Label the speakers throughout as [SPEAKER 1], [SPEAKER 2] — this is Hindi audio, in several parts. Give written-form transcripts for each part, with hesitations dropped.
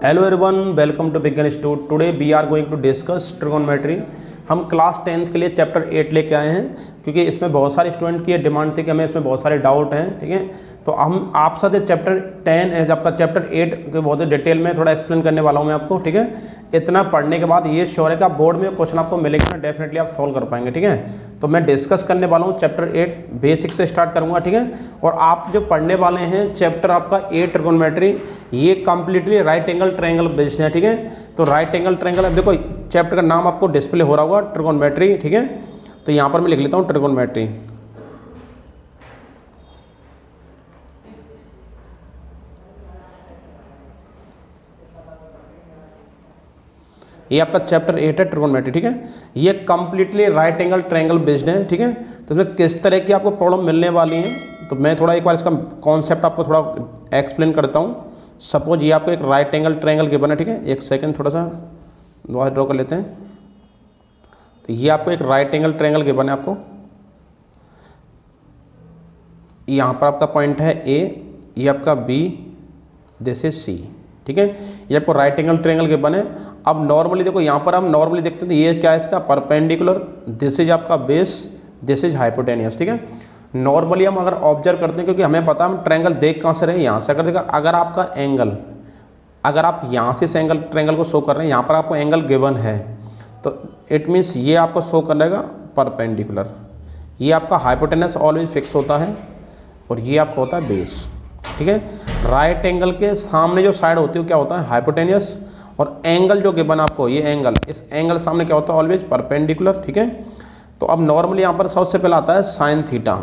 [SPEAKER 1] Hello everyone, welcome to big institute. Today we are going to discuss trigonometry. हम क्लास 10th के लिए चैप्टर 8 लेके आए हैं क्योंकि इसमें बहुत सारे स्टूडेंट की डिमांड थी कि हमें इसमें बहुत सारे डाउट हैं। ठीक है, तो हम आप साथ चैप्टर 10 आपका चैप्टर 8 के बहुत डिटेल में थोड़ा एक्सप्लेन करने वाला हूं मैं आपको। ठीक है, इतना पढ़ने के बाद ये श्योर है कि बोर्ड में क्वेश्चन आपको मिलेगा ना, डेफिनेटली आप सॉल्व कर पाएंगे। ठीक है, तो मैं डिस्कस करने वाला हूँ चैप्टर 8 बेसिक से स्टार्ट करूँगा। ठीक है, और आप जो पढ़ने वाले हैं चैप्टर आपका 8 ट्रिगोनोमेट्री, ये completely right angle triangle based है। ठीक है, तो राइट एंगल ट्रायंगल, अब देखो चैप्टर का नाम आपको डिस्प्ले हो रहा होगा, ट्रिगोनोमेट्री। ठीक है, तो यहाँ पर मैं लिख लेता हूँ ट्रिगोनोमेट्री। ये आपका चैप्टर 8 है ट्रिगोनोमेट्री। ठीक है, ये completely right angle triangle based है। ठीक है, तो इसमें किस तरह की आपको प्रॉब्लम मिलने वाली है, तो मैं थोड़ा एक बार इसका कॉन्सेप्ट आपको थोड़ा एक्सप्लेन करता हूँ। सपोज ये आपको एक राइट एंगल ट्रायंगल गिवन है। ठीक है, एक सेकंड थोड़ा सा दोबारा ड्रॉ कर लेते हैं। तो ये आपको एक राइट एंगल ट्रायंगल गिवन है आपको, यहाँ पर आपका पॉइंट है ए, ये आपका बी, दिस इज सी। ठीक है, ये आपको राइट एंगल ट्रायंगल गिवन है। अब नॉर्मली देखो यहाँ पर हम नॉर्मली देखते हैं, तो ये क्या है इसका परपेंडिकुलर, दिस इज आपका बेस, दिस इज हाइपोटेनियस। ठीक है, नॉर्मली हम अगर ऑब्जर्व करते हैं, क्योंकि हमें पता है हम ट्रायंगल देख कहाँ से रहे हैं, यहाँ से। अगर देखा, अगर आपका एंगल, अगर आप यहाँ से इस एंगल ट्रायंगल को शो कर रहे हैं, यहाँ पर आपको एंगल गिवन है, तो इट मीन्स ये आपको शो करेगा परपेंडिकुलर। ये आपका हाइपोटेनस ऑलवेज फिक्स होता है और ये आपका होता है बेस। ठीक है, राइट एंगल के सामने जो साइड होती है वो क्या होता है, हाइपोटेनियस, और एंगल जो गिवन आपको, ये एंगल, इस एंगल सामने क्या होता है, ऑलवेज परपेंडिकुलर। ठीक है, तो अब नॉर्मली यहाँ पर सबसे पहले आता है sine theta.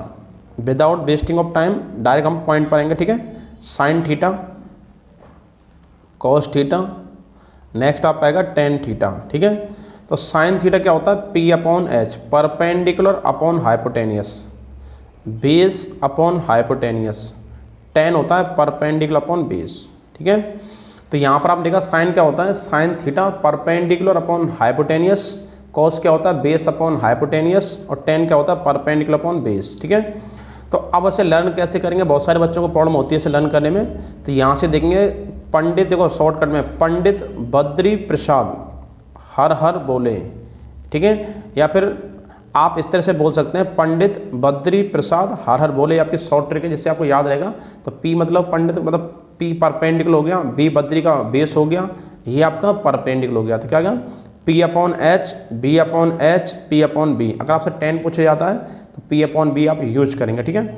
[SPEAKER 1] Without wasting of time direct हम पॉइंट पर आएंगे। ठीक है, sine theta, cos theta, next आप आएगा टेन थीटा। ठीक है, तो साइन थीटा क्या होता है, P upon H, perpendicular upon hypotenuse, base upon hypotenuse, ten होता है परपेंडिकुलर अपॉन बेस। ठीक है, तो यहाँ पर आप देखा साइन क्या होता है, sine theta perpendicular upon hypotenuse, cos क्या होता है, बेस अपॉन हाइपोटेनियस, और टेन क्या होता है, परपेंडिकुलर अपॉन बेस। ठीक है, तो अब ऐसे लर्न कैसे करेंगे, बहुत सारे बच्चों को प्रॉब्लम होती है इसे लर्न करने में। तो यहाँ से देखेंगे पंडित, देखो शॉर्टकट में, पंडित बद्री प्रसाद हर हर बोले। ठीक है, या फिर आप इस तरह से बोल सकते हैं, पंडित बद्री प्रसाद हर हर बोले, आपकी शॉर्ट ट्रिक है जिससे आपको याद रहेगा। तो पी मतलब पंडित, मतलब पी परपेंडिकुलर हो गया, बी बद्री का बेस हो गया, ये आपका परपेंडिकुलर हो गया। तो क्या गया, P upon H, B upon H, P upon B. अगर आपसे 10 पूछा जाता है तो पी अपॉन बी आप यूज करेंगे। ठीक है,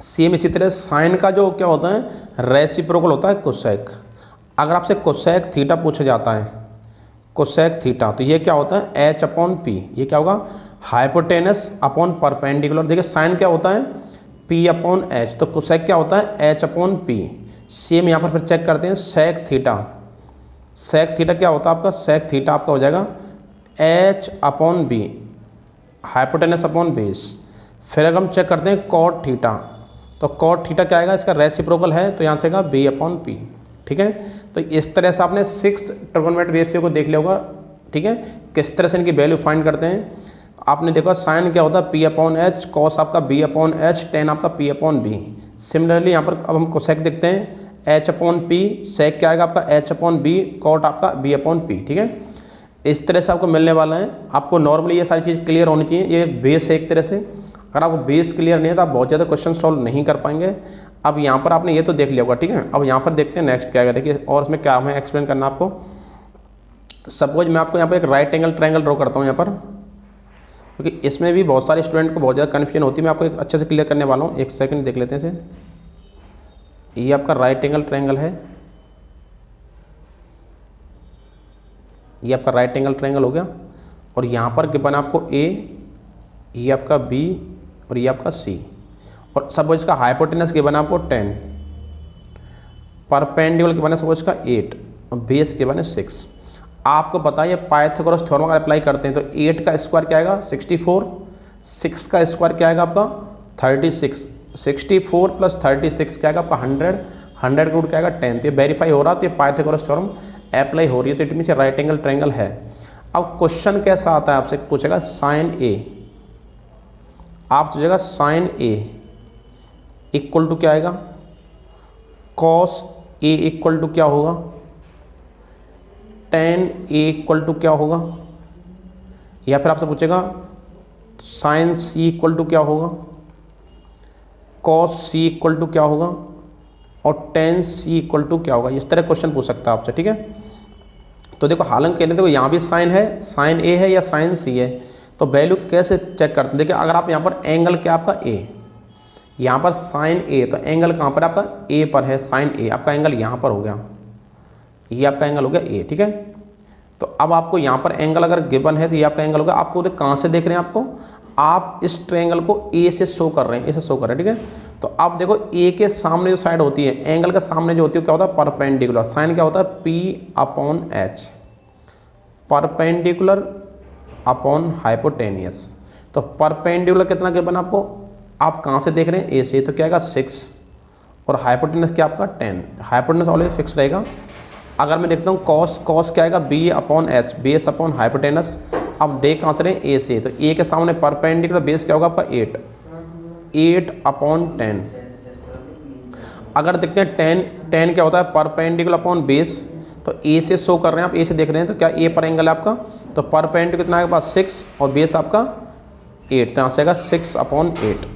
[SPEAKER 1] सेम इसी तरह साइन का जो क्या होता है, रेसिप्रोकल होता है कोसेक। अगर आपसे कोसेक थीटा पूछा जाता है, कोसेक थीटा, तो ये क्या होता है, एच अपॉन पी। ये क्या होगा, हाइपोटेनस अपॉन परपेंडिकुलर। देखिए साइन क्या होता है, पी अपॉन एच, तो कोसेक क्या होता है, एच अपॉन पी। सेम यहाँ पर फिर चेक करते हैं, सेक थीटा, सेक थीटा क्या होता है आपका, सेक थीटा आपका हो जाएगा H upon B, hypotenuse upon base. फिर अगर हम चेक करते हैं कॉट थीटा, तो कॉट थीटा क्या आएगा, इसका रेसिप्रोकल है, तो यहाँ से आएगा बी अपॉन पी। ठीक है, तो इस तरह से आपने 6 ट्रिगोनोमेट्री रेशियो को देख लिया होगा। ठीक है, किस तरह से इनकी वैल्यू फाइंड करते हैं। आपने देखा साइन क्या होता है, पी अपॉन एच, कॉस आपका बी अपॉन एच, टेन आपका पी अपॉन बी। सिमिलरली यहाँ पर अब हम कोसेक देखते हैं, एच अपॉन पी, सेक क्या आएगा आपका, एच अपॉन बी, कॉट आपका बी अपॉन पी। ठीक है, इस तरह से आपको मिलने वाला है। आपको नॉर्मली ये सारी चीज़ क्लियर होनी चाहिए, ये बेस है एक तरह से। अगर आपको बेस क्लियर नहीं है तो आप बहुत ज़्यादा क्वेश्चन सॉल्व नहीं कर पाएंगे। अब यहाँ पर आपने ये तो देख लिया होगा। ठीक है, अब यहाँ पर देखते हैं नेक्स्ट क्या है। देखिए और इसमें क्या हमें एक्सप्लेन करना आपको। सपोज मैं आपको यहाँ पर एक राइट एंगल ट्रायंगल ड्रॉ करता हूँ यहाँ पर, क्योंकि इसमें भी बहुत सारे स्टूडेंट को बहुत ज़्यादा कन्फ्यूजन होती है। मैं आपको एक अच्छे से क्लियर करने वाला हूँ, एक सेकंड देख लेते हैं इसे। ये आपका राइट एंगल ट्रायंगल है, ये आपका राइट एंगल ट्रायंगल हो गया, और यहाँ पर गिवन आपको ए, ये आपका बी, और ये आपका सी, और सपोज इसका हाइपोटेनस गिवन आपको 10, परपेंडिकुलर गिवन है सपोज इसका 8, और बेस गिवन है 6। आपको पता है ये पाइथागोरस थ्योरम अगर अप्लाई करते हैं तो 8 का स्क्वायर क्या आएगा, 64, 6 का स्क्वायर क्या आएगा आपका 36, 64 प्लस 36 क्या आएगा आपका 100, 100 का रूट क्या आएगा 10। तो ये वेरीफाई हो रहा, तो ये पाइथागोरस थ्योरम अप्लाई हो रही है, तो it means right angle triangle है। अब क्वेश्चन कैसा आता है, आपसे पूछेगा साइन ए, आप सोचेगा साइन ए इक्वल टू क्या आएगा, कॉस ए इक्वल टू क्या होगा, टेन ए इक्वल टू क्या होगा, या फिर आपसे पूछेगा साइन सी इक्वल टू क्या होगा, कॉस सी इक्वल टू क्या होगा और टेन सी इक्वल टू क्या होगा। इस तरह क्वेश्चन पूछ सकता है आपसे, ठीक है। तो देखो हालांकि कहते देखो यहाँ भी साइन है, साइन ए है या साइन सी है, तो वैल्यू कैसे चेक करते हैं। देखिए अगर आप यहाँ पर एंगल क्या आपका ए, यहाँ पर साइन ए, तो एंगल कहाँ पर आपका ए पर है, साइन ए आपका एंगल यहाँ पर हो गया, ये आपका एंगल हो गया ए, ठीक है। तो अब आपको यहाँ पर एंगल अगर गिवन है तो ये आपका एंगल होगा। आपको कहाँ से देख रहे हैं, आपको आप इस ट्रायंगल को ए से शो कर रहे हैं, ए से शो कर रहे हैं, ठीक है। तो अब देखो ए के सामने जो साइड होती है, एंगल के सामने जो होती है क्या होता है, परपेंडिकुलर। साइन क्या होता है, P upon H, perpendicular upon hypotenuse. तो परपेंडिकुलर कितना गिवन आपको, आप कहाँ से देख रहे हैं, ए से, तो क्या आएगा 6 और हाइपोटेनस क्या आपका 10। हाइपोटेनस ऑलवेज फिक्स रहेगा। अगर मैं देखता हूँ कॉस, कॉस क्या आएगा B upon H, base upon hypotenuse. अब डे कहाँ से रहे, ए से, तो ए के सामने परपेंडिकुलर बेस क्या होगा आपका 8 अपॉन 10। अगर देखते हैं 10 क्या होता है, परपेंडिकुलर अपॉन बेस, तो ए से शो कर रहे हैं आप, ए से देख रहे हैं, तो क्या ए पर एंगल है आपका, तो परपेंडिकुलर कितना आएगा 6 और बेस आपका 8, तो यहाँ से आएगा 6 अपॉन 8।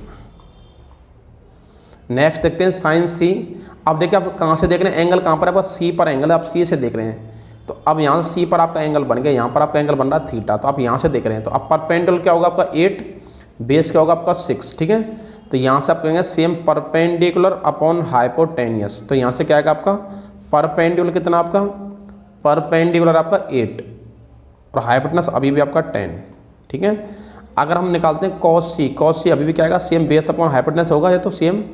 [SPEAKER 1] नेक्स्ट देखते हैं साइन सी। अब देखिए आप कहाँ से देख रहे हैं, एंगल कहाँ पर है, बस सी पर एंगल है, आप सी से देख रहे हैं। तो अब यहाँ से सी पर आपका एंगल बन गया, यहाँ पर आपका एंगल बन रहा है थीटा, तो आप यहाँ से देख रहे हैं। तो अब परपेंडिकुलर क्या होगा आपका 8, बेस क्या होगा आपका 6, ठीक है। तो यहाँ से आप कहेंगे सेम परपेंडिकुलर अपॉन हाइपोटेनियस, तो यहाँ से क्या आएगा आपका परपेंडिकुलर कितना आपका, परपेंडिकुलर आपका 8 और हाइपोटेनस अभी भी आपका 10, ठीक है। अगर हम निकालते हैं कॉस सी, कॉस सी अभी भी क्या आएगा, सेम बेस अपॉन हाइपोटेनस होगा, ये तो सेम,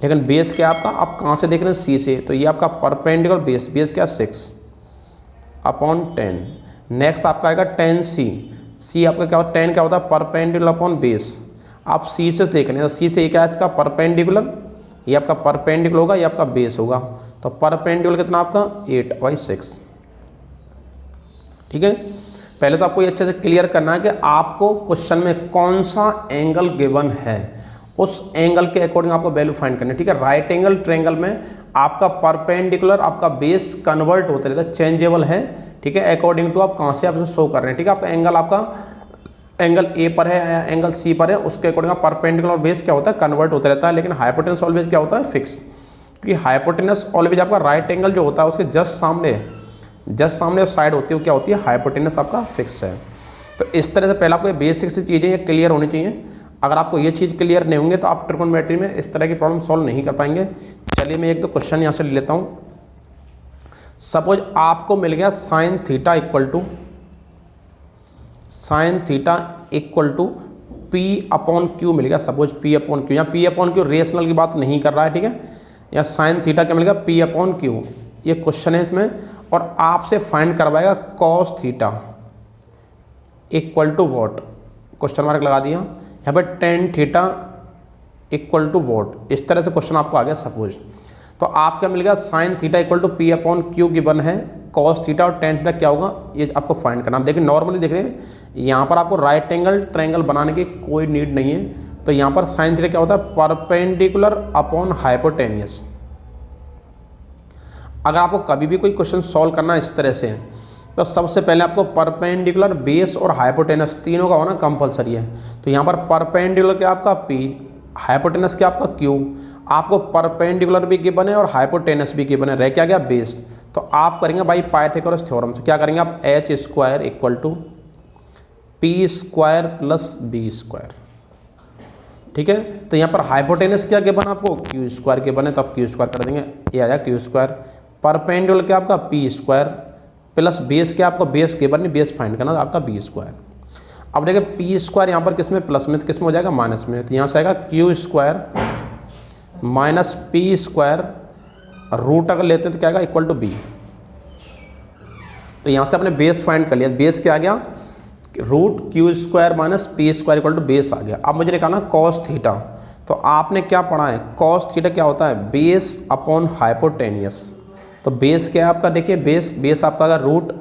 [SPEAKER 1] लेकिन बेस क्या आपका, आप कहाँ से देख रहे हैं, सी से, तो ये आपका परपेंडिकुलर बेस, बेस क्या 6 अपॉन 10। नेक्स्ट आपका आएगा टेन सी, सी आपका क्या होता है, 10 क्या होता है, परपेंडिकुलर अपॉन बेस। आप सी से देख रहे हैं, तो सी से क्या है इसका परपेंडिकुलर, ये आपका परपेंडिकुलर होगा, ये आपका बेस होगा, तो परपेंडिकुलर कितना आपका 8/6, ठीक है। पहले तो आपको ये अच्छे से क्लियर करना है कि आपको क्वेश्चन में कौन सा एंगल गिवन है, उस एंगल के अकॉर्डिंग आपको वैल्यू फाइंड करनी है, ठीक है। राइट एंगल ट्रायंगल में आपका परपेंडिकुलर आपका बेस कन्वर्ट होते रहता है, चेंजेबल है, ठीक है, अकॉर्डिंग टू आप कहाँ से आप शो कर रहे हैं, ठीक है। आपका एंगल, आपका एंगल ए पर है या एंगल सी पर है, उसके अकॉर्डिंग आप परपेंडिकुलर बेस क्या होता है, कन्वर्ट होता रहता है। लेकिन हाइपोटेनस ऑलवेज क्या होता है, फिक्स, क्योंकि हाइपोटेनस ऑलवेज आपका राइट एंगल जो होता है उसके जस्ट सामने साइड होती है, वो क्या होती है, हाइपोटेनस आपका फिक्स है। तो इस तरह से पहले आपको ये बेसिक सी चीज़ें ये क्लियर होनी चाहिए। अगर आपको ये चीज़ क्लियर नहीं होंगे तो आप ट्रिगोनोमेट्री में इस तरह की प्रॉब्लम सॉल्व नहीं कर पाएंगे। चलिए मैं एक दो क्वेश्चन यहाँ से ले लेता हूँ। सपोज आपको मिल गया sine theta equal to P upon Q मिल गया। सपोज पी अपॉन क्यू, यहाँ पी अपॉन क्यू रेशनल की बात नहीं कर रहा है, ठीक है। या साइन थीटा क्या मिल गया, पी अपॉन क्यू, ये क्वेश्चन है इसमें, और आपसे फाइंड करवाएगा cos theta equal to what, question mark लगा दिया यहाँ पर, tan theta equal to what, इस तरह से क्वेश्चन आपको आ गया सपोज। तो आप क्या मिल गया, sine theta equal to P upon Q given है, कॉस थीटा और टेन थीटा क्या होगा ये आपको फाइंड करना। देखिए नॉर्मली देख रहे हैं यहाँ पर आपको राइट एंगल ट्रायंगल बनाने की कोई नीड नहीं है। तो यहाँ पर साइन थीटा क्या होता है, परपेंडिकुलर अपॉन हाइपोटेनियस। अगर आपको कभी भी कोई क्वेश्चन सॉल्व करना इस तरह से, तो सबसे पहले आपको परपेंडिकुलर बेस और हाइपोटेनस तीनों का होना कंपलसरी है। तो यहाँ पर परपेंडिकुलर क्या आपका P, हाइपोटेनस क्या आपका Q। आपको परपेंडिकुलर भी गिवन है और हाइपोटेनस भी गिवन है, रह क्या गया बेस। तो आप करेंगे भाई पाइथागोरस थ्योरम से, क्या करेंगे आप, h square equal to P square plus B square, ठीक है। तो यहाँ पर हाइपोटेनस क्या गिवन आपको, Q स्क्वायर गिवन है, तो आप Q स्क्वायर कर देंगे, ये आ जाएगा Q स्क्वायर। परपेंडिकुलर क्या आपका P स्क्वायर प्लस बेस क्या आपका, बेस गिवन नहीं, बेस फाइंड करना, आपका बी स्क्वायर। अब देखिए पी स्क्वायर यहाँ पर किस में, प्लस में, तो किस में हो जाएगा, माइनस में। तो यहाँ से आएगा Q square minus P square, root अगर लेते हैं तो क्या आएगा, इक्वल टू बी। तो यहाँ से आपने बेस फाइंड कर लिया, बेस क्या आ गया, root Q square minus P square equal to base आ गया। अब मुझे निकालना कॉस थीटा। तो आपने क्या पढ़ा है, कॉस थीटा क्या होता है, बेस अपॉन हाइपोटेनियस। तो बेस क्या है आपका, देखिए बेस आपका आएगा रूट,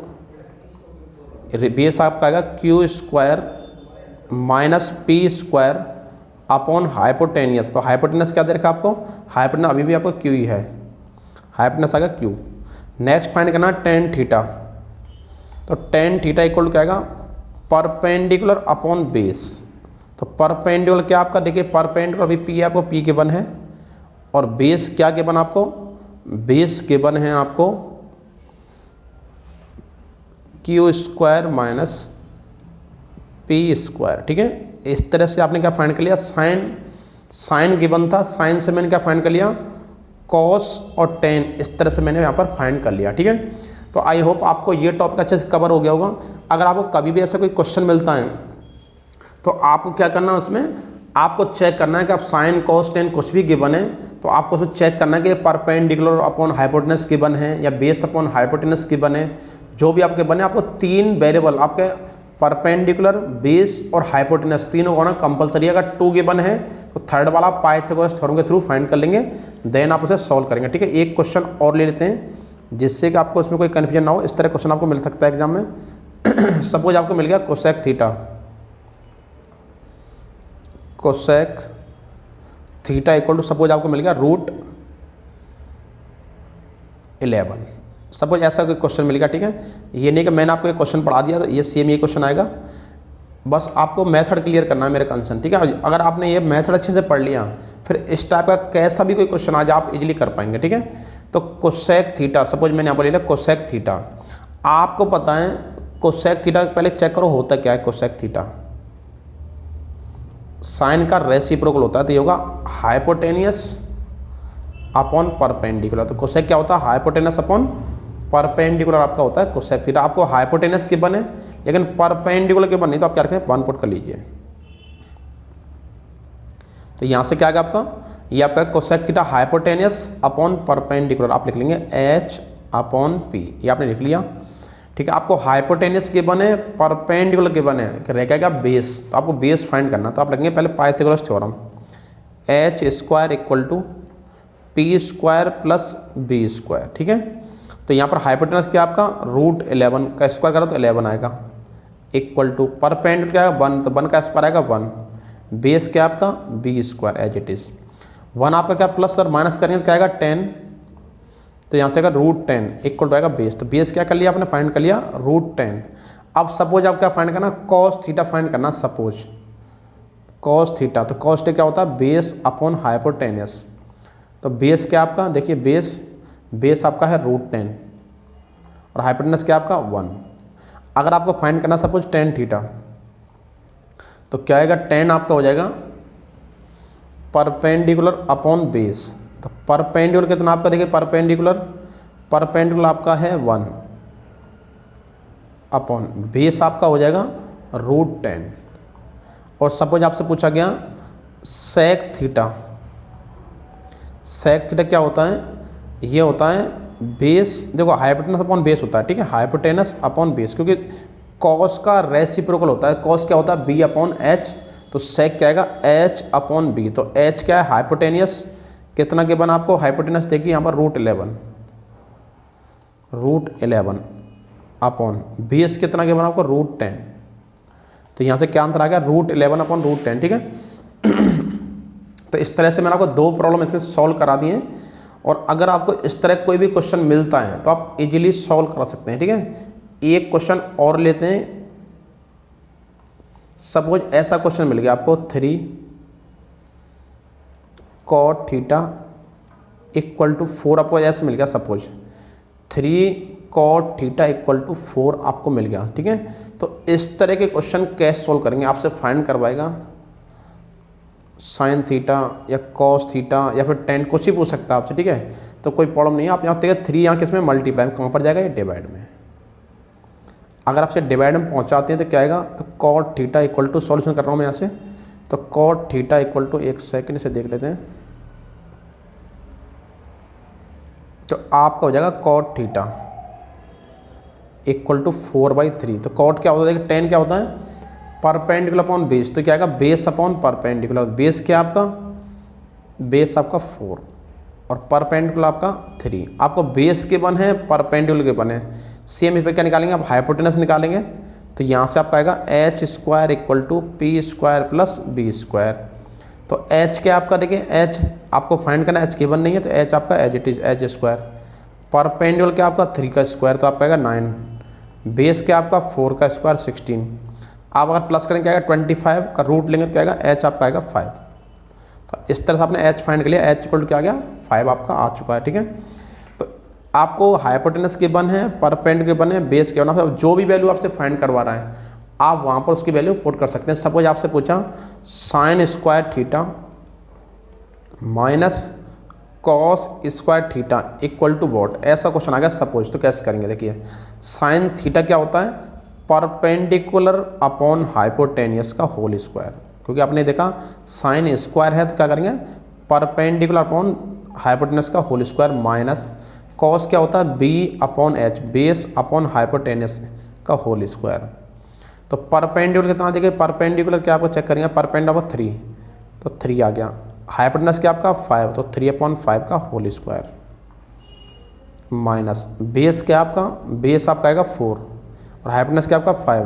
[SPEAKER 1] बेस आपका आएगा Q square minus P square upon hypotenuse. तो हाइपोटेनस क्या दे रखा आपको, हाइपोटेनस अभी भी आपको क्यू ही है, हाइपोटेनस आएगा क्यू। नेक्स्ट फाइंड करना टेन थीटा। तो टेन थीटा इक्वल टू क्या आएगा, परपेंडिकुलर अपॉन बेस। तो परपेंडिकुलर क्या आपका, देखिए परपेंडिकुलर अभी पी आपको पी गिवन है, और बेस क्या गिवन आपको, बेस गिवन है आपको Q square minus P square. ठीक है, इस तरह से आपने क्या फाइंड कर लिया, साइन गिवन था, साइन से मैंने क्या फाइंड कर लिया, कॉस और टेन, इस तरह से मैंने यहाँ पर फाइंड कर लिया। ठीक है, तो आई होप आपको ये टॉपिक अच्छे से कवर हो गया होगा। अगर आपको कभी भी ऐसा कोई क्वेश्चन मिलता है तो आपको क्या करना है, उसमें आपको चेक करना है कि आप साइन कॉस टेन कुछ भी गिवन है तो आपको उसमें चेक करना है कि परपेंडिकुलर अपॉन हाइपोटेनस गिवन है या बेस अपॉन हाइपोटेनस गिवन है। जो भी आपके बने, आपको तीन वेरिएबल आपके परपेंडिकुलर, बेस और हाइपोटेनस तीनों होना कंपलसरी। अगर टू गिवन है तो थर्ड वाला पाइथागोरस थ्योरम के थ्रू फाइंड कर लेंगे, देन आप उसे सॉल्व करेंगे। ठीक है, एक क्वेश्चन और ले लेते हैं जिससे कि आपको इसमें कोई कन्फ्यूजन ना हो। इस तरह क्वेश्चन आपको मिल सकता है एग्जाम में। सपोज आपको मिल गया cosec theta, cosec theta equal to suppose आपको मिल गया रूट 11। सपोज ऐसा कोई क्वेश्चन मिलेगा। ठीक है, ये नहीं कि मैंने आपको एक क्वेश्चन पढ़ा दिया तो ये सेम ये क्वेश्चन आएगा, बस आपको मेथड क्लियर करना है मेरे कंसर्न। ठीक है, अगर आपने ये मेथड अच्छे से पढ़ लिया फिर इस टाइप का कैसा भी कोई क्वेश्चन आ जाए आप इजीली कर पाएंगे। ठीक है, तो कोसेक थीटा, सपोज मैंने यहाँ पर ले लिया कोसेक थीटा। आपको पता है कोसेक थीटा, पहले चेक करो होता क्या है। कोसेक थीटा साइन का रेसिप्रोकल होता है, तो ये होगा हाइपोटेनियस अपॉन परपेंडिकुलर। तो कोसेक क्या होता है, हाइपोटेनस अपॉन परपेंडिकुलर आपका होता है कोसेक थीटा। आपको हाइपोटेनस के बने लेकिन परपेंडिकुलर के बन नहीं, तो आप क्या रखें, वन पुट कर लीजिए। तो यहां से क्या आएगा आपका, ये आपका cosec theta hypotenuse upon perpendicular, आप लिख लेंगे एच अपॉन पी, ये आपने लिख लिया। ठीक है, आपको हाइपोटेनस के बने, परपेंडिकुलर के बने, रह जाएगा बेस, तो आपको बेस फाइंड करना। तो आप लिखेंगे पहले Pythagoras theorem, H square equal to P square plus B square. ठीक है, तो यहाँ पर हाइपोटेनस क्या आपका रूट 11 का स्क्वायर करो तो 11 आएगा, इक्वल टू परपेंडिकुलर क्या है 1, तो 1 का स्क्वायर आएगा 1, बेस क्या आपका B square as it is. 1 आपका क्या प्लस और माइनस करेंगे तो क्या आएगा 10, तो यहाँ से आएगा रूट 10 इक्वल टू आएगा बेस। तो बेस क्या कर लिया आपने, फाइंड कर लिया रूट 10। अब सपोज आप क्या फाइंड करना, कॉस थीटा फाइंड करना। सपोज कॉस थीटा, तो कॉस थीटा क्या होता है, बेस अपॉन हाइपोटेनस। तो बेस क्या आपका, देखिए बेस आपका है रूट 10 और हाइपोटेनस क्या आपका 1। अगर आपको फाइंड करना सपोज टेन थीटा, तो क्या आएगा 10 आपका हो जाएगा परपेंडिकुलर अपॉन बेस। तो परपेंडिकुलर कितना आपका, देखिए परपेंडिकुलर आपका है 1 अपॉन बेस आपका हो जाएगा रूट 10। और सपोज आपसे पूछा गया सेक थीटा क्या होता है, ये होता है बेस, देखो हाइपोटेनस अपॉन बेस होता है। ठीक है, हाइपोटेनस अपॉन बेस, क्योंकि कॉस का रेसिप्रोकल होता है। कॉस क्या होता है, बी अपॉन एच, तो सेक क्या आएगा एच अपॉन बी। तो एच क्या है, हाइपोटेनियस, कितना के बना आपको हाइपोटेनस देखिए यहाँ पर रूट 11 अपॉन बेस कितना के बना आपको रूट 10। तो यहाँ से क्या आंसर आ गया, रूट 11 अपॉन रूट 10। ठीक है, तो इस तरह से मैंने आपको दो प्रॉब्लम इसमें सॉल्व करा दिए हैं। और अगर आपको इस तरह कोई भी क्वेश्चन मिलता है तो आप इजीली सॉल्व करा सकते हैं। ठीक है, एक क्वेश्चन और लेते हैं। सपोज ऐसा क्वेश्चन मिल गया आपको 3 cot थीटा इक्वल टू 4, आपको ऐसे मिल गया। Suppose 3 cot theta equal to 4 आपको मिल गया। ठीक है, तो इस तरह के क्वेश्चन कैसे सॉल्व करेंगे, आपसे फाइंड करवाएगा साइन थीटा या कॉस थीटा या फिर टेन, कुछ ही पूछ सकता है आपसे। ठीक है, तो कोई प्रॉब्लम नहीं है। आप यहाँ देखिए 3 यहाँ किस में मल्टीप्लाई, कहाँ पर जाएगा, ये डिवाइड में। अगर आपसे डिवाइड में पहुँचाते हैं तो क्या आएगा, तो cot theta equal to, solution कर रहा हूँ मैं यहाँ से, तो कॉट थीटा इक्वल टू, एक सेकेंड से देख लेते हैं, तो आपका हो जाएगा कॉट थीटा इक्वल टू 4/3। तो कॉट क्या होता है, देखिए 10 क्या होता है, परपेंडिकुलर अपॉन बेस, तो क्या आएगा बेस अपॉन परपेंडिकुलर। बेस क्या आपका, बेस आपका 4 और परपेंडिकुलर आपका 3। आपको बेस के बन है, परपेंडिकुलर के बन है। सेम इस पर क्या निकालेंगे, आप हाइपोटेनस निकालेंगे। तो यहाँ से आपका आएगा H square equal to P square plus B square. तो एच क्या आपका, देखिए एच आपको फाइंड करना, एच गिवन नहीं है तो एच आपका as it is H square. Perpendicular क्या आपका 3 का स्क्वायर, तो आपका आएगा 9 बेस क्या आपका 4 का स्क्वायर 16। आप अगर प्लस करेंगे क्या आएगा 25 का रूट लेंगे तो क्या आएगा एच आपका आएगा 5। तो इस तरह से आपने एच फाइंड कर लिया, एच इक्वल टू क्या आ गया 5 आपका आ चुका है। ठीक है, तो आपको हाइपोटेनस के बन है, परपेंड के बन है, बेस के बन है, जो भी वैल्यू आपसे फाइंड करवा रहा है आप वहाँ पर उसकी वैल्यू पुट कर सकते हैं। सपोज आपसे पूछा sine square theta minus cos square theta equal to what, ऐसा क्वेश्चन आ गया सपोज। तो कैसे करेंगे, देखिए साइन थीटा क्या होता है, परपेंडिकुलर अपॉन हाइपोटेनियस का होल स्क्वायर, क्योंकि आपने देखा साइन स्क्वायर है तो क्या करेंगे परपेंडिकुलर अपॉन हाइपोटेनियस का होल स्क्वायर, माइनस कॉस क्या होता है B upon H, base upon hypotenuse का होल स्क्वायर। तो परपेंडिकुलर कितना, देखिए परपेंडिकुलर क्या आपको चेक करेंगे, परपेंडिकुलर 3 तो 3 आ गया, हाइपोटेनस क्या आपका 5 तो 3/5 का होल स्क्वायर, माइनस बेस क्या आपका, बेस आपका आएगा 4 और हाइपोटेनस क्या आपका 5,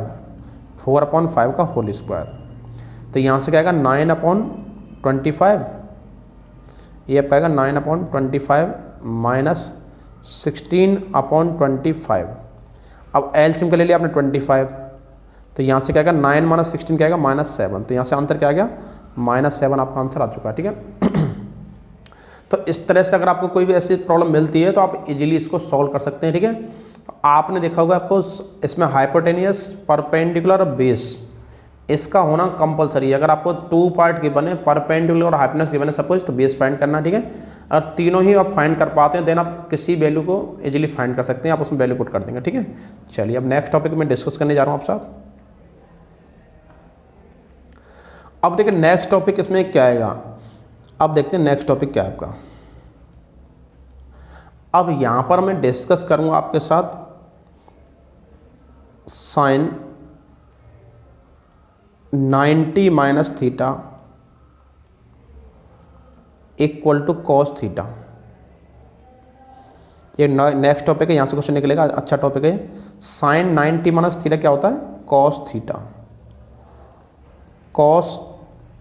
[SPEAKER 1] 4/5 का होल स्क्वायर। तो यहाँ से क्या आएगा 9/25, ये आपका आएगा 9/25 माइनस 16/25। अब एलसीएम का ले लिया आपने 25, तो यहाँ से क्या आएगा 9 माइनस 16 क्या आएगा -7, तो यहाँ से आंसर क्या आ गया -7 आपका आंसर आ चुका है। ठीक है, तो इस तरह से अगर आपको कोई भी ऐसी प्रॉब्लम मिलती है तो आप इजीली इसको सॉल्व कर सकते हैं। ठीक है, तो आपने देखा होगा आपको इसमें हाइपोटेनियस, परपेंडिकुलर और बेस इसका होना कंपलसरी है। अगर आपको 2 पार्ट के बने, परपेंडिकुलर और हाइपोटेनस के बने सपोज, तो बेस फाइंड करना। ठीक है, अगर तीनों ही आप फाइंड कर पाते हैं देन आप किसी वैल्यू को इजीली फाइंड कर सकते हैं, आप उसमें वैल्यू पुट कर देंगे। ठीक है, चलिए अब नेक्स्ट टॉपिक में डिस्कस करने जा रहा हूँ आप साथ। अब देखिए नेक्स्ट टॉपिक इसमें क्या आएगा, अब देखते हैं नेक्स्ट टॉपिक क्या है आपका। अब यहां पर मैं डिस्कस करूंगा आपके साथ sine 90 minus theta equal to cos theta. ये नेक्स्ट टॉपिक है, यहां से क्वेश्चन निकलेगा, अच्छा टॉपिक है। साइन 90 माइनस थीटा क्या होता है, cos theta. Cos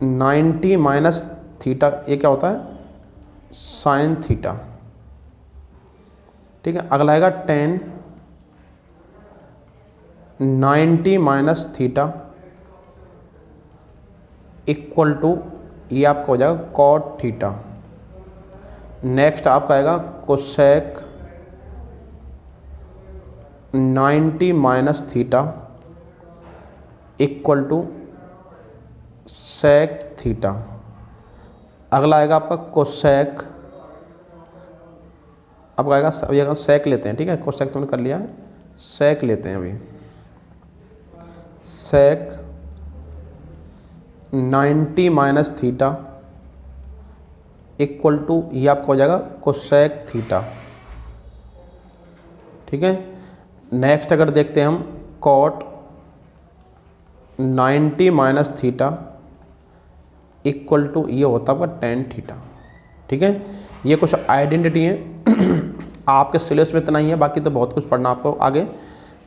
[SPEAKER 1] 90 minus theta ये क्या होता है, साइन थीटा। ठीक है, अगला आएगा 10 90 माइनस थीटा इक्वल टू, ये आपका हो जाएगा कॉट थीटा। नेक्स्ट आपका आएगा cosec 90 minus theta equal to sec theta. अगला आएगा आपका कोसेक, अब आएगा अभी सेक लेते हैं। ठीक है, कोसेक तुमने कर लिया है, सेक लेते हैं अभी। सेक 90 माइनस थीटा इक्वल टू, ये आपका हो जाएगा कोसेक थीटा। ठीक है, नेक्स्ट अगर देखते हैं हम cot 90 minus theta equal to, ये होता है आपका tan थीटा। ठीक है, ये कुछ आइडेंटिटी है आपके सिलेबस में इतना ही है, बाकी तो बहुत कुछ पढ़ना आपको आगे।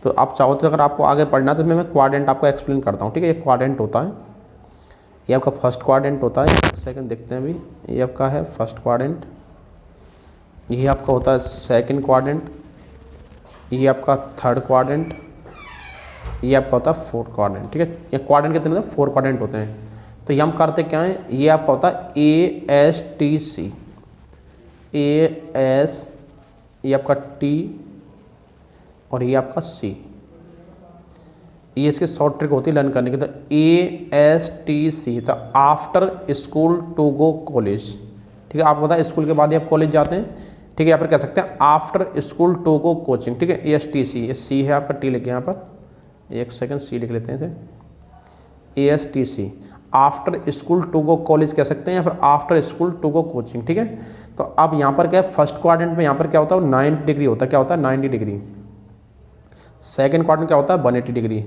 [SPEAKER 1] तो आप चाहो तो अगर आपको आगे पढ़ना तो मैं क्वाड्रेंट आपको एक्सप्लेन करता हूँ। ठीक है, ये क्वाड्रेंट होता है, ये आपका फर्स्ट क्वाड्रेंट होता है। सेकंड देखते हैं अभी, ये आपका है फर्स्ट क्वाड्रेंट, ये आपका होता है सेकंड क्वाड्रेंट, ये आपका थर्ड क्वाड्रेंट, ये आपका होता है फोर्थ क्वाड्रेंट। ठीक है, ये क्वाड्रेंट कितने होते हैं, 4 क्वाड्रेंट होते हैं। तो ये हम करते क्या हैं, ये आपका होता है ASTC, AS, ये आपका T और ये आपका C, ये इसकी शॉर्ट ट्रिक होती है लर्न करने की। तो ASTC तो after school to go college. ठीक है, आप पता है स्कूल के बाद ही आप कॉलेज जाते हैं। ठीक है, यहाँ पर कह सकते हैं after school to go coaching. ठीक है, ASTC, ये C है आपका, T लिखे यहाँ पर, एक सेकंड C लिख लेते हैं इसे, ASTC after school to go college कह सकते हैं या फिर after school to go coaching. ठीक है, तो अब यहाँ पर क्या है, फर्स्ट क्वाड्रेंट में यहाँ पर क्या होता है 90 डिग्री होता है, क्या होता है 90 डिग्री। सेकंड क्वाड्रेंट क्या होता है 180 डिग्री,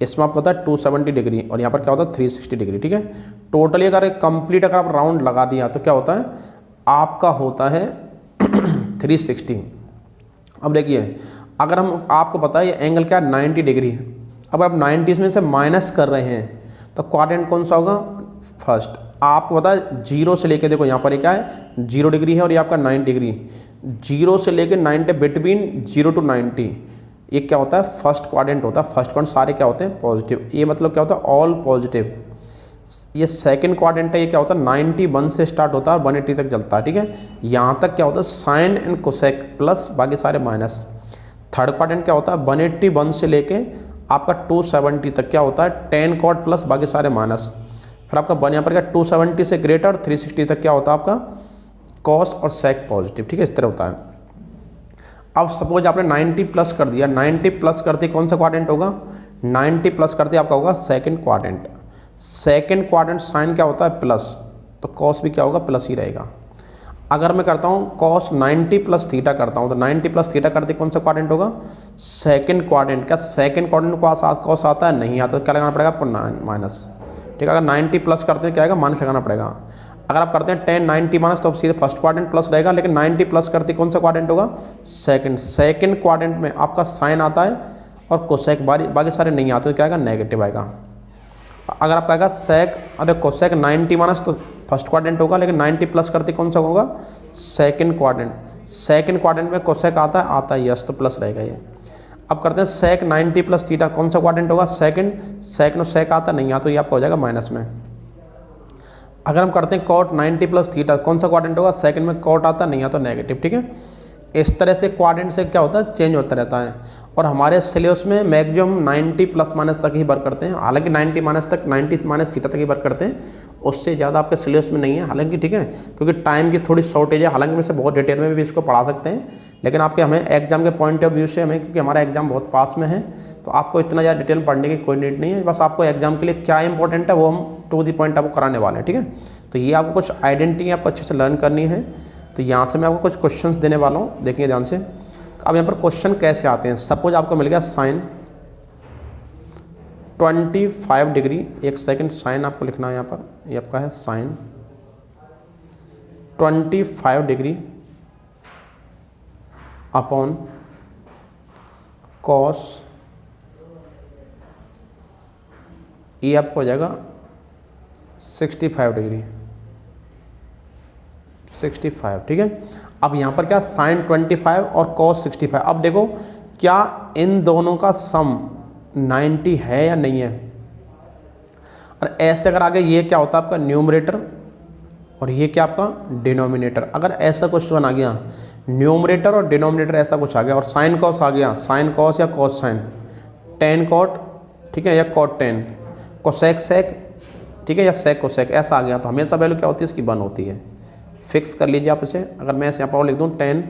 [SPEAKER 1] इसमें आपका होता है 270 डिग्री और यहाँ पर क्या होता है 360 डिग्री। ठीक है, टोटली अगर कंप्लीट अगर आप राउंड लगा दिया तो क्या होता है आपका होता है 360। अब देखिए अगर हम आपको पता है ये एंगल क्या है 90 डिग्री है, अब आप 90 में से माइनस कर रहे हैं तो क्वाड्रेंट कौन सा होगा, फर्स्ट। आपको पता है 0 से लेके, देखो यहाँ पर ये क्या है 0 डिग्री है और ये आपका 90 डिग्री, 0 से लेके 90 बिटवीन 0 to 90 ये क्या होता है, फर्स्ट क्वाड्रेंट होता है। फर्स्ट क्वाड्रेंट सारे क्या होते हैं, पॉजिटिव। ये मतलब क्या होता है, ऑल पॉजिटिव। ये सेकंड क्वाड्रेंट है, ये क्या होता है 91 से स्टार्ट होता है और 180 तक चलता है, ठीक है। यहाँ तक क्या होता है साइन एंड कोसेक प्लस, बाकी सारे माइनस। थर्ड क्वाड्रेंट क्या होता है 181 से लेके आपका 270 तक क्या होता है टेन कॉट प्लस, बाकी सारे माइनस। फिर आपका यहाँ पर क्या 270 से ग्रेटर 360 तक क्या होता है आपका कॉस और सेक पॉजिटिव, ठीक है, इस तरह होता है। अब सपोज आपने 90 प्लस कर दिया, 90 प्लस करते कौन सा क्वाड्रेंट होगा, 90 प्लस करते आपका होगा second quadrant. Second quadrant sine क्या होता है प्लस, तो कॉस भी क्या होगा प्लस ही रहेगा। अगर मैं करता हूँ कॉस 90 प्लस थीटा करता हूँ, तो 90 प्लस थीटा करते कौन सा क्वाड्रेंट होगा, सेकंड क्वाड्रेंट। क्या सेकंड क्वाड्रेंट को साथ कॉस आता है, नहीं आता, तो क्या लगाना पड़ेगा आपको माइनस, ठीक है। अगर 90 प्लस करते हैं क्या आएगा, माइनस लगाना पड़ेगा। अगर आप करते हैं 10 90 माइनस, तो सीधे फर्स्ट क्वाड्रेंट प्लस रहेगा, लेकिन 90 प्लस करते कौन सा क्वाड्रेंट होगा, सेकंड। सेकंड क्वाड्रेंट में आपका साइन आता है और कोसेक, बाकी सारे नहीं आते, तो क्या आएगा नेगेटिव आएगा। अगर आपका आएगा सेक, अरे कोसेक 90 माइनस, तो फर्स्ट क्वाड्रेंट होगा, लेकिन 90 प्लस करते कौन सा होगा, सेकंड क्वाड्रेंट। सेकंड क्वाड्रेंट में कोसेक आता है यस, तो प्लस रहेगा ये। अब करते हैं सेक 90 प्लस थीटा, कौन सा क्वाड्रेंट होगा, सेकंड। सेक में सेक आता नहीं आता, तो ये आपका हो जाएगा माइनस में। अगर हम करते हैं कॉट 90 प्लस थीटा, कौन सा क्वाड्रेंट होगा, सेकंड में कॉट आता नहीं आता, नेगेटिव, ठीक है। इस तरह से क्वाड्रेंट से क्या होता है चेंज होता रहता है। और हमारे सिलेबस में मैक्सिमम 90 प्लस माइनस तक ही वर्क करते हैं, हालांकि 90 माइनस तक 90 माइनस थीटा तक ही वर्क करते हैं, उससे ज़्यादा आपके सिलेबस में नहीं है हालांकि, ठीक है, क्योंकि टाइम की थोड़ी शॉर्टेज है। हालांकि मैं से बहुत डिटेल में भी इसको पढ़ा सकते हैं, लेकिन आपके हमें एग्जाम के पॉइंट ऑफ व्यू से हमें, क्योंकि हमारा एग्जाम बहुत पास में है, तो आपको इतना ज़्यादा डिटेल पढ़ने की कोई नीड नहीं है। बस आपको एग्जाम के लिए क्या इंपॉर्टेंट है वो हम टू दी पॉइंट आपको कराने वाले हैं, ठीक है। तो ये आपको कुछ आइडेंटिटी आपको अच्छे से लर्न करनी है। तो यहाँ से मैं आपको कुछ क्वेश्चंस देने वाला हूँ, देखिए ध्यान से। अब यहाँ पर क्वेश्चन कैसे आते हैं, सपोज आपको मिल गया साइन 25 डिग्री, एक सेकंड, साइन आपको लिखना है यहाँ पर, ये आपका है साइन 25 डिग्री अपॉन कॉस, ये आपको हो जाएगा 65 डिग्री, 65, ठीक है। अब यहाँ पर क्या साइन 25 और कॉस 65। अब देखो क्या इन दोनों का सम 90 है या नहीं है। और ऐसे अगर आगे ये क्या होता है आपका न्यूमरेटर और ये क्या आपका डिनोमिनेटर। अगर ऐसा क्वेश्चन आ गया न्यूमरेटर और डिनोमिनेटर ऐसा कुछ आ गया और साइन कॉस आ गया, साइन कॉस या कॉस साइन, टेन कॉट, ठीक है, या कॉट टेन, कोसेक सेक, ठीक है, या सेक कोसेक, ऐसा आ गया, तो हमेशा वैल्यू क्या होती है इसकी 1 होती है। फिक्स कर लीजिए आप इसे। अगर मैं यहाँ पर लिख दूँ 10,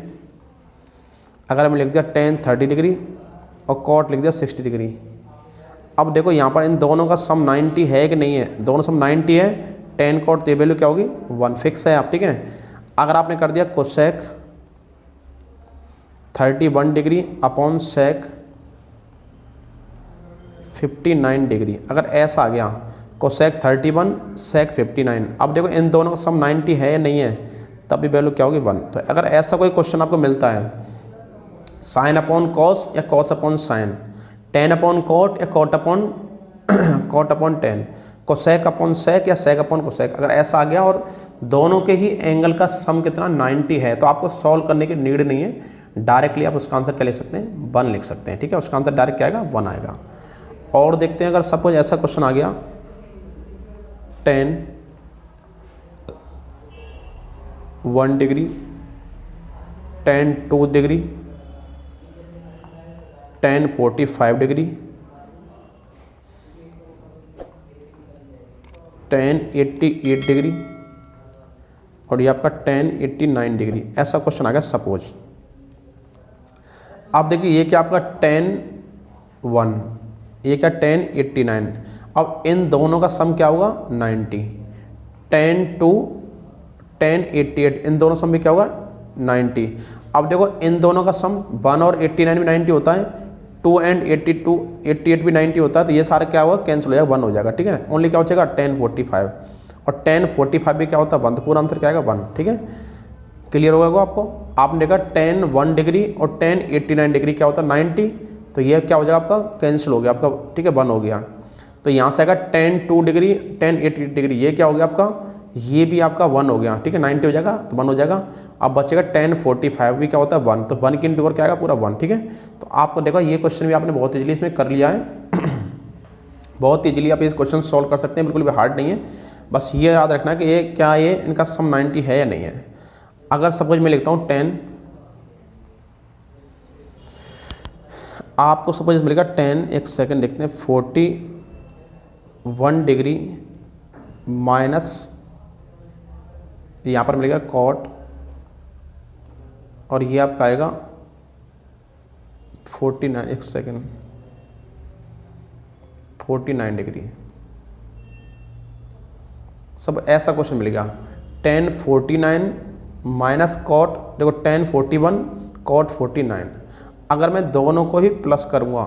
[SPEAKER 1] अगर मैं लिख दिया 10 30 डिग्री और कॉट लिख दिया 60 डिग्री। अब देखो यहाँ पर इन दोनों का सम 90 है कि नहीं है, दोनों सम 90 है, 10 कॉट, तो ये वैल्यू क्या होगी 1, फिक्स है आप, ठीक है। अगर आपने कर दिया cosec 31 degree upon sec 59 degree, अगर ऐसा आ गया कोसेक 31 सेक 59। अब देखो इन दोनों का सम 90 है या नहीं है, तब भी वैल्यू क्या होगी 1। तो अगर ऐसा कोई क्वेश्चन आपको मिलता है साइन अपॉन कॉस या cos upon sine, tan upon cot या cot upon tan, cosec upon sec या सेक अपॉन कोसेक, अगर ऐसा आ गया और दोनों के ही एंगल का सम कितना 90 है, तो आपको सॉल्व करने की नीड नहीं है, डायरेक्टली आप उसका आंसर क्या लिख सकते हैं 1 लिख सकते हैं, ठीक है। उसका आंसर डायरेक्ट क्या आएगा 1 आएगा। और देखते हैं अगर सपोज ऐसा क्वेश्चन आ गया 10 1 डिग्री, 10 2 डिग्री, 10 45 डिग्री, 10 88 डिग्री और ये आपका 10 89 डिग्री, ऐसा क्वेश्चन आ गया सपोज। अब देखिए ये क्या आपका 10 1, ये क्या 10 89। अब इन दोनों का सम क्या होगा 90, 10 2 10 88, इन दोनों सम भी क्या होगा 90। अब देखो इन दोनों का सम 1 और 89 में 90 होता है, 2 एंड 82 88 भी 90 होता है, तो ये सारा क्या होगा कैंसिल हो जाएगा, 1 हो जाएगा, ठीक है। ओनली क्या हो जाएगा 10 45 और 10 45 भी क्या होता है 1, तो पूरा आंसर क्या आएगा 1, ठीक है। क्लियर होगा वो आपको। आपने देखा 10 1 डिग्री और 10 89 डिग्री क्या होता है 90, तो ये क्या हो जाएगा आपका कैंसिल हो गया आपका, ठीक है, 1 हो गया। तो यहाँ से आएगा 10 2 डिग्री 10 88 डिग्री, ये क्या हो गया आपका, ये भी आपका 1 हो गया, ठीक है, 90 हो जाएगा तो 1 हो जाएगा। अब बचेगा 10 45 भी क्या होता है 1, तो 1 की इंटू क्या आएगा पूरा 1, ठीक है। तो आपको देखो ये क्वेश्चन भी आपने बहुत इजीली इसमें कर लिया है बहुत इजीली आप इस क्वेश्चन सॉल्व कर सकते हैं, बिल्कुल भी हार्ड नहीं है। बस ये याद रखना है कि ये क्या ये इनका सम 90 है या नहीं है। अगर सपोज मैं लिखता हूँ 10, आपको सपोज मिलेगा 10, एक सेकेंड देखते हैं, 41 डिग्री माइनस यहाँ पर मिलेगा कॉट, और ये आपका आएगा 49, एक सेकेंड, 49 डिग्री। सब ऐसा क्वेश्चन मिलेगा। 10 49 माइनस कॉट, देखो 10 41 कॉट 49। अगर मैं दोनों को ही प्लस करूँगा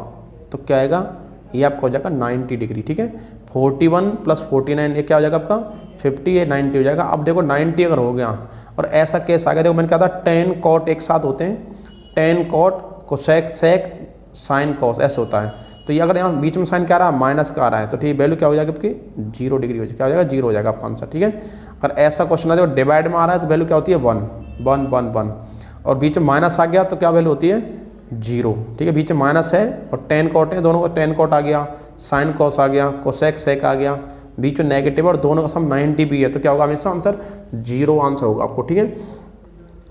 [SPEAKER 1] तो क्या आएगा, ये आपका हो जाएगा 90 डिग्री, ठीक है। 41 प्लस 49 ये क्या हो जाएगा आपका 50, ये 90 हो जाएगा। अब देखो 90 अगर हो गया और ऐसा केस आ गया, देखो मैंने कहा था 10 कॉट एक साथ होते हैं, 10 cot cosec sec sine cos ऐसे होता है। तो ये अगर यहाँ बीच में साइन क्या आ रहा है माइनस का आ रहा है, तो ठीक वैल्यू क्या हो जाएगी आपकी 0 डिग्री हो जाएगी, क्या हो जाएगा 0 हो जाएगा आपका आंसर, ठीक है। अगर ऐसा क्वेश्चन है देखो डिवाइड में आ रहा है तो वैल्यू क्या होती है 1 1 1 1, और बीच में माइनस आ गया तो क्या वैल्यू होती है 0, ठीक है। बीच में माइनस है और 10 कॉट है, दोनों का 10 कॉट आ गया, साइन कॉस आ गया, कोसेक सेक आ गया, बीच में नेगेटिव और दोनों का सम 90 भी है, तो क्या होगा हमेशा आंसर 0 आंसर होगा आपको, ठीक है।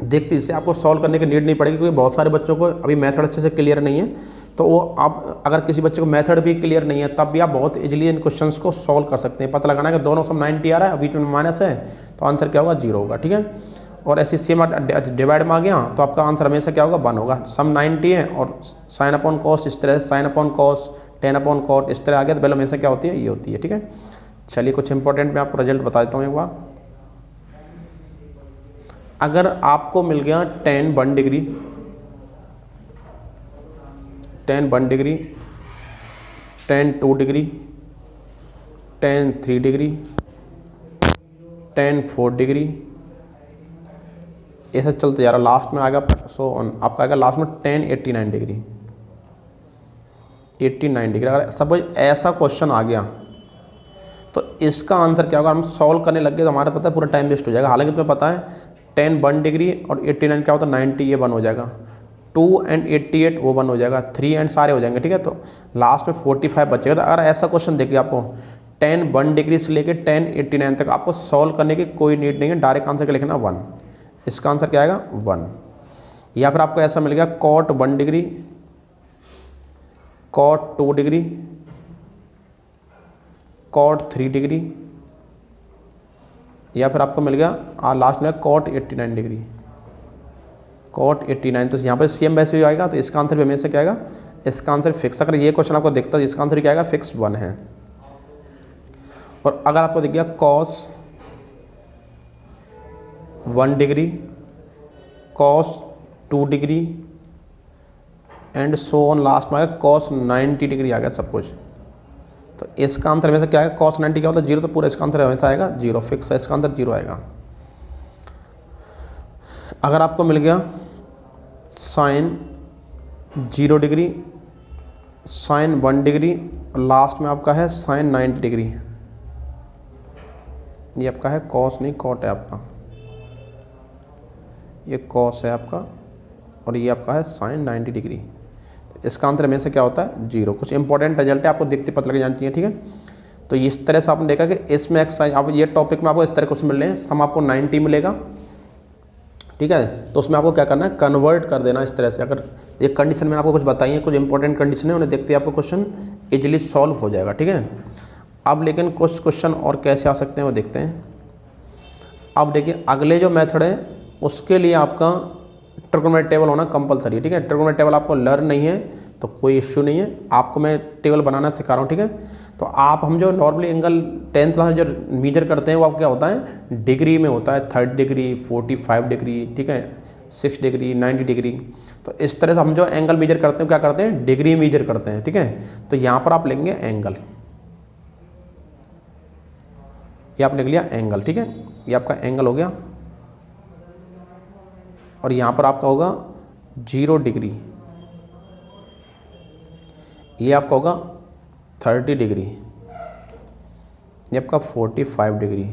[SPEAKER 1] देखते इससे आपको सॉल्व करने की नीड नहीं पड़ेगी, क्योंकि बहुत सारे बच्चों को अभी मेथड अच्छे से क्लियर नहीं है। तो वो आप अगर किसी बच्चे को मेथड भी क्लियर नहीं है तब भी आप बहुत इजीली इन क्वेश्चंस को सॉल्व कर सकते हैं। पता लगाना है कि दोनों सम 90 आ रहा है, बीच में माइनस है, तो आंसर क्या होगा 0 होगा, ठीक है। और ऐसे सेम डिवाइड में आ गया तो आपका आंसर हमेशा क्या होगा 1 होगा। सम 90 है और साइन अपॉन कॉस इस तरह, sine upon cos 10 upon cot इस तरह आ गया, तो वैल्यू हमेशा क्या होती है ये होती है, ठीक है। चलिए कुछ इंपॉर्टेंट मैं आपको रिजल्ट बता देता हूँ एक बार। अगर आपको मिल गया 10 1 degree, 10 1 degree, 10 2 degree, 10 3 degree, 10 4 degree, ऐसा चलते जा रहा, लास्ट में आएगा सो आपका आएगा लास्ट में 10 89 डिग्री, 89 डिग्री। अगर सपोज ऐसा क्वेश्चन आ गया तो इसका आंसर क्या होगा, हम सॉल्व करने लग गए तो हमारा पता है पूरा टाइम वेस्ट हो जाएगा। हालांकि तुम्हें पता है 10 1 डिग्री और 89 क्या होता है 90, ये 1 हो जाएगा, 2 एंड 88 वो 1 हो जाएगा, 3 एंड सारे हो जाएंगे, ठीक है। तो लास्ट में 45 बचेगा। तो अगर ऐसा क्वेश्चन देखिए आपको 10 1 डिग्री से लेकर 10 89 तक आपको सॉल्व करने की कोई नीड नहीं है, डायरेक्ट आंसर क्या लिखना 1, इसका आंसर क्या आएगा 1। या फिर आपको ऐसा मिल गया cot 1 degree, cot 2 degree, cot 3 degree, या फिर आपको मिल गया लास्ट में कॉट 89 डिग्री, कॉट 89। तो यहाँ पर सेम वैसे भी आएगा, तो इसका आंसर भी हमेशा क्या आएगा, इसका आंसर फिक्स। अगर ये क्वेश्चन आपको देखता है इसका आंसर क्या आएगा फिक्स 1 है। और अगर आपको दिख गया cos 1 degree, cos 2 degree and so on, last में आएगा कॉस 90 डिग्री आ गया सब कुछ, तो इसका आंसर हमेशा क्या आएगा कॉस 90 क्या होता है 0, तो पूरा इसका आंसर हमेशा आएगा 0, फिक्स है, इसका आंसर 0 आएगा। अगर आपको मिल गया sine 0 degree, sine 1 degree, last में आपका है साइन 90 डिग्री, ये आपका है कॉस नहीं कॉट है आपका, ये कॉस है आपका और ये आपका है साइन 90 डिग्री। तो इसका आंसर हमेशा क्या होता है 0। कुछ इंपॉर्टेंट रिजल्ट है आपको देखते पता लग जाती है, ठीक है। तो इस तरह से आपने देखा कि इसमें एक्सरसाइज आप ये टॉपिक में आपको इस तरह क्वेश्चन मिल रहे हैं, सम आपको 90 मिलेगा, ठीक है। तो उसमें आपको क्या करना है कन्वर्ट कर देना इस तरह से। अगर एक कंडीशन मैंने आपको कुछ बताई है, कुछ इंपॉर्टेंट कंडीशन है, उन्हें देखते ही आपको क्वेश्चन इजीली सॉल्व हो जाएगा, ठीक है। अब लेकिन कुछ क्वेश्चन और कैसे आ सकते हैं वो देखते हैं। अब देखिए अगले जो मेथड है उसके लिए आपका ट्रिग्नोमेट्रिक टेबल होना कंपलसरी है, ठीक है। ट्रिग्नोमेट्रिक टेबल आपको लर्न नहीं है तो कोई इश्यू नहीं है, आपको मैं टेबल बनाना सिखा रहा हूँ, ठीक है। तो आप हम जो नॉर्मली एंगल 10th क्लास जो मेजर करते हैं वो आपको क्या होता है डिग्री में होता है, 30 डिग्री 45 डिग्री, ठीक है, 6 डिग्री 90 डिग्री। तो इस तरह से हम जो एंगल मेजर करते हैं क्या करते हैं डिग्री मेजर करते हैं, ठीक है। तो यहाँ पर आप लेंगे एंगल, ये आप लिख लिया एंगल, ठीक है, ये आपका एंगल हो गया। और यहाँ पर आपका होगा 0 डिग्री, ये आपका होगा 30 डिग्री, ये आपका 45 डिग्री,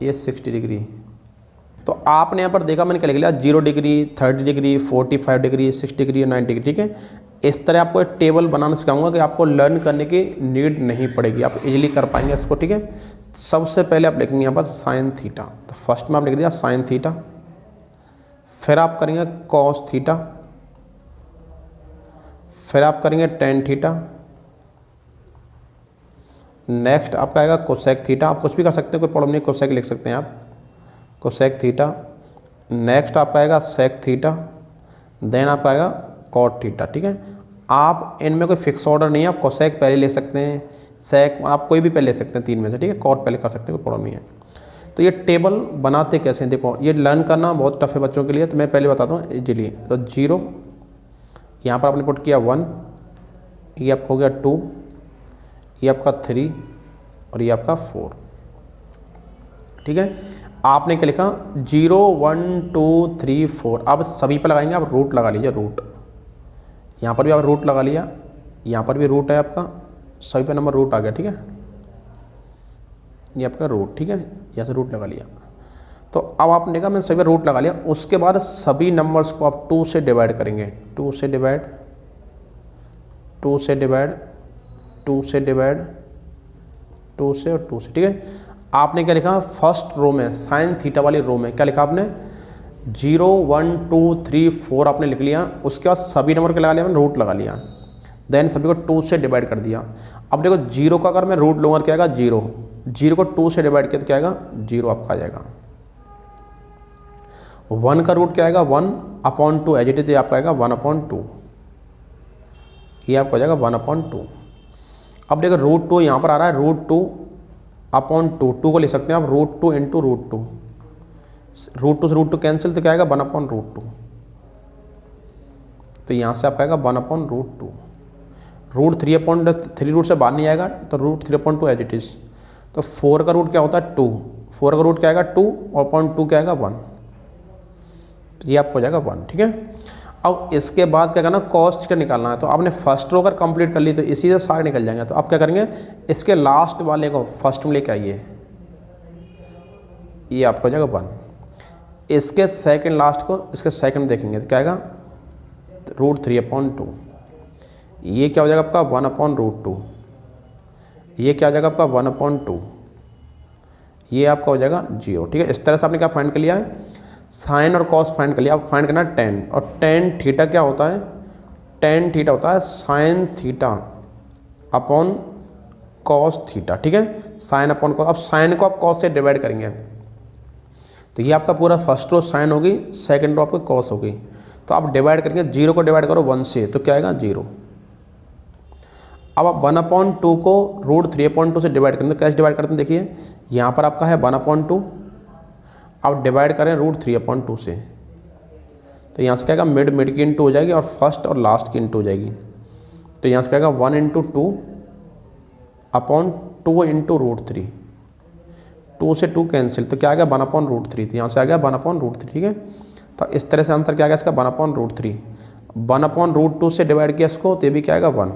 [SPEAKER 1] ये 60 डिग्री। तो आपने यहाँ पर देखा मैंने क्या लिख लिया, 0 degree, 30 degree, 45 degree, 6 degree, 90 degree, ठीक है। इस तरह आपको एक टेबल बनाना सिखाऊंगा कि आपको लर्न करने की नीड नहीं पड़ेगी, आप इजीली कर पाएंगे इसको, ठीक है। सबसे पहले आप लिखेंगे यहाँ पर साइन थीटा, तो फर्स्ट में आप लिख दिया साइन थीटा, फिर आप करेंगे कॉस थीटा, फिर आप करेंगे टेन थीटा, नेक्स्ट आपका आएगा कोसेक थीटा। आप कुछ भी कर सकते हैं, कोई प्रॉब्लम नहीं, कोसेक लिख सकते हैं आप, कोसेक थीटा। नेक्स्ट आपका आएगा सेक थीटा, देन आपका आएगा कॉट थीटा, ठीक है। आप इनमें कोई फिक्स ऑर्डर नहीं है, आप कोसेक पहले ले सकते हैं, सेक आप कोई भी पहले ले सकते हैं, तीन में से, ठीक है। कॉट पहले कर सकते हैं, कोई प्रॉब्लम नहीं है। तो ये टेबल बनाते कैसे हैं, देखो ये लर्न करना बहुत टफ है बच्चों के लिए, तो मैं पहले बताता हूँ इजीली। तो 0 यहाँ पर आपने पुट किया 1, ये आपका हो गया 2, ये आपका 3 और ये आपका 4, ठीक है। आपने क्या लिखा 0 1 2 3 4। अब सभी पे लगाएंगे, आप रूट लगा लीजिए, रूट यहाँ पर भी आप रूट लगा लिया, यहाँ पर भी रूट है आपका, सभी पे नंबर रूट आ गया, ठीक है। ये आपका रूट, ठीक है, यहाँ से रूट लगा लिया। तो अब आपने देखा मैं सभी रूट लगा लिया, उसके बाद सभी नंबर्स को आप 2 से डिवाइड करेंगे, 2 से डिवाइड, 2 से डिवाइड, 2 से डिवाइड, 2 से और 2 से, ठीक है। आपने क्या लिखा फर्स्ट रो में, साइन थीटा वाली रो में क्या लिखा आपने 0 1 2 3 4 आपने लिख लिया। उसके बाद सभी नंबर के लगा लिया, आपने रूट लगा लिया, देन सभी को 2 से डिवाइड कर दिया। अब देखो 0 का अगर मैं रूट लूँगा क्या आएगा 0, 0 को 2 से डिवाइड किया तो क्या आएगा 0 आपका आ जाएगा। 1 का रूट क्या आएगा 1/2, एज इट इज आपका आएगा 1/2, ये आपका हो जाएगा 1/2। अब देखो √2 यहाँ पर आ रहा है, √2/2, 2 को ले सकते हैं आप √2 इंटू √2, √2 से √2 कैंसिल तो क्या आएगा 1/√2, तो यहाँ से आपका आएगा 1/√2। √3 रूट से बाहर नहीं आएगा तो √3/2 एज इट इज़। तो 4 का रूट क्या होता है 2, 4 का रूट क्या आएगा 2 और 0.2 क्या आएगा 1, ये आपको हो जाएगा 1, ठीक है। अब इसके बाद क्या करना कॉस थीटा निकालना है। तो आपने फर्स्ट रो अगर कंप्लीट कर ली तो इसी से सारे निकल जाएंगे। तो आप क्या करेंगे इसके लास्ट वाले को फर्स्ट में लेके आइए, ये आपको हो जाएगा 1। इसके सेकंड लास्ट को इसके सेकंड देखेंगे तो क्या आएगा √3/2, ये क्या हो जाएगा आपका 1/√2, ये क्या हो जाएगा आपका 1/2, ये आपका हो जाएगा 0, ठीक है। इस तरह से आपने क्या फाइंड कर लिया है साइन और कॉस फाइंड कर लिया। अब फाइंड करना है टेन, और टेन थीटा क्या होता है, टेन थीटा होता है sine theta upon cos theta, ठीक है, साइन अपॉन कॉस। अब साइन को आप कॉस से डिवाइड करेंगे तो ये आपका पूरा फर्स्ट रो साइन होगी, सेकंड रो आपका कॉस होगी। तो आप डिवाइड करेंगे 0 को डिवाइड करो 1 से तो क्या आएगा 0। अब आप 1/2 को √3/2 से डिवाइड करेंगे तो कैसे डिवाइड करते हैं देखिए, यहाँ पर आपका है 1/2, आप डिवाइड करें √3/2 से तो यहाँ से क्या आएगा मिड की इंटू हो जाएगी और फर्स्ट और लास्ट की इंटू हो जाएगी। तो यहाँ से क्या आएगा 1 × 2/2 इंटू √3, 2 से 2 कैंसिल तो क्या आ गया 1/√3, तो यहाँ से आ गया 1/√3, ठीक है। तो इस तरह से आंसर क्या आ गया इसका 1/√3। 1/√2 से डिवाइड किया इसको तो ये भी क्या आएगा 1,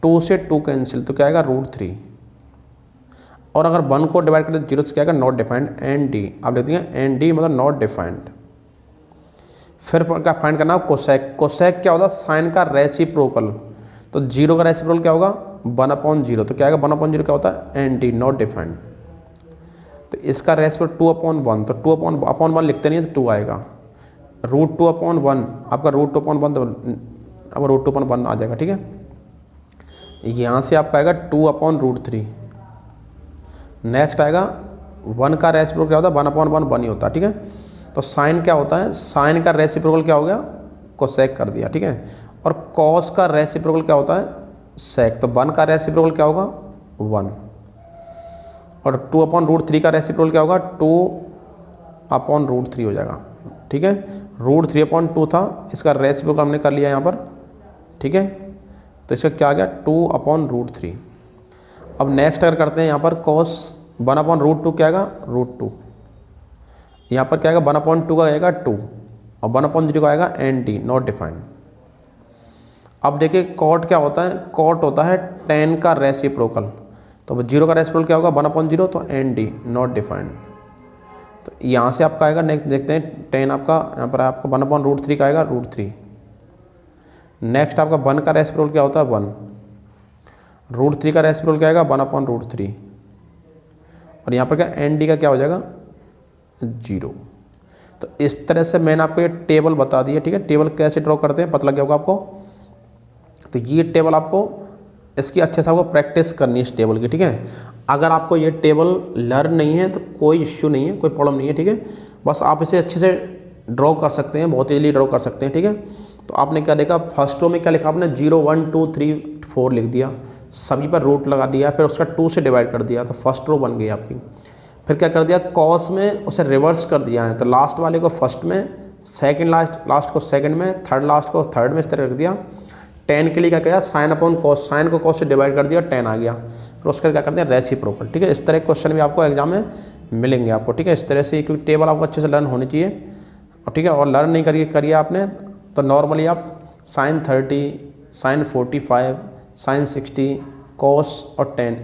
[SPEAKER 1] 2 से 2 कैंसिल तो क्या आएगा √3, और अगर 1 को डिवाइड करें 0 से क्या आएगा नॉट डिफाइंड, ND आप लिखते हैं ND मतलब नॉट डिफाइंड। फिर क्या फाइंड करना कोसेक, कोसेक क्या होता है साइन का रेसिप्रोकल। तो 0 का रेसिप्रोकल क्या होगा 1/0, तो क्या आएगा 1/0 क्या होता है ND नॉट डिफाइंड। तो इसका रेसिप्रोकल 2/1, तो 2/1 लिखते नहीं है तो 2 आएगा। √2/1 आपका √2/1 तो अब √2/1 आ जाएगा, ठीक है। यहाँ से आपका आएगा 2/√3। नेक्स्ट आएगा 1 का रेसिप्रोकल क्या होता है 1/1 1 ही होता है, ठीक है। तो साइन क्या होता है, साइन का रेसिप्रोकल क्या हो गया कोसेक कर दिया, ठीक है। और कॉस का रेसिप्रोकल क्या होता है सेक, तो 1 का रेसिप्रोकल क्या होगा 1, और 2/√3 का रेसिप्रोकल क्या होगा 2/√3 हो जाएगा, ठीक है। √3/2 था, इसका रेसिप्रोकल हमने कर लिया यहाँ पर, ठीक है। तो इसका क्या आ गया 2/√3। अब नेक्स्ट अगर करते हैं यहाँ पर कॉस 1/√2 क्या आएगा √2, यहाँ पर क्या आएगा 1/2 का आएगा 2 और 1/0 का आएगा ND नॉट डिफाइंड। अब देखिए कॉट क्या होता है, कॉट होता है टेन का रेसिप्रोकल। तो 0 का रेसिप्रोकल क्या होगा 1/0, तो एन डी नॉट डिफाइंड। तो यहाँ से आपका आएगा, नेक्स्ट देखते हैं 10 आपका यहाँ पर आपका 1/√3 का आएगा √3। नेक्स्ट आपका 1 का रेसिप्रोकल क्या होता है 1, √3 का रेसिप्रोकल क्या आएगा 1/√3, और यहाँ पर क्या एन डी का क्या हो जाएगा 0। तो इस तरह से मैंने आपको ये टेबल बता दी है, ठीक है। टेबल कैसे ड्रॉ करते हैं पता लग गया होगा आपको। तो ये टेबल आपको इसकी अच्छे से आपको प्रैक्टिस करनी है इस टेबल की, ठीक है। अगर आपको ये टेबल लर्न नहीं है तो कोई इश्यू नहीं है, कोई प्रॉब्लम नहीं है, ठीक है। बस आप इसे अच्छे से ड्रॉ कर सकते हैं, बहुत ईजिली ड्रॉ कर सकते हैं, ठीक है। तो आपने क्या देखा, फर्स्ट रो में क्या लिखा आपने 0 1 2 3 4 लिख दिया, सभी पर रूट लगा दिया, फिर उसका 2 से डिवाइड कर दिया, तो फर्स्ट रो बन गई आपकी। फिर क्या कर दिया, कॉस में उसे रिवर्स कर दिया है, तो लास्ट वाले को फर्स्ट में, सेकंड लास्ट को सेकंड में, थर्ड लास्ट को थर्ड में, इस तरह रख दिया। 10 के लिए क्या किया, साइन अपॉन कॉस, साइन को कॉस से डिवाइड कर दिया, 10 आ गया। फिर उसका क्या कर दिया रेसिप्रोकल, ठीक है। इस तरह के क्वेश्चन भी आपको एग्जाम में मिलेंगे आपको, ठीक है। इस तरह से क्योंकि टेबल आपको अच्छे से लर्न होनी चाहिए, और ठीक है। और लर्न नहीं करिए आपने तो नॉर्मली आप साइन 30, साइन 45, साइन 60, कॉस और 10,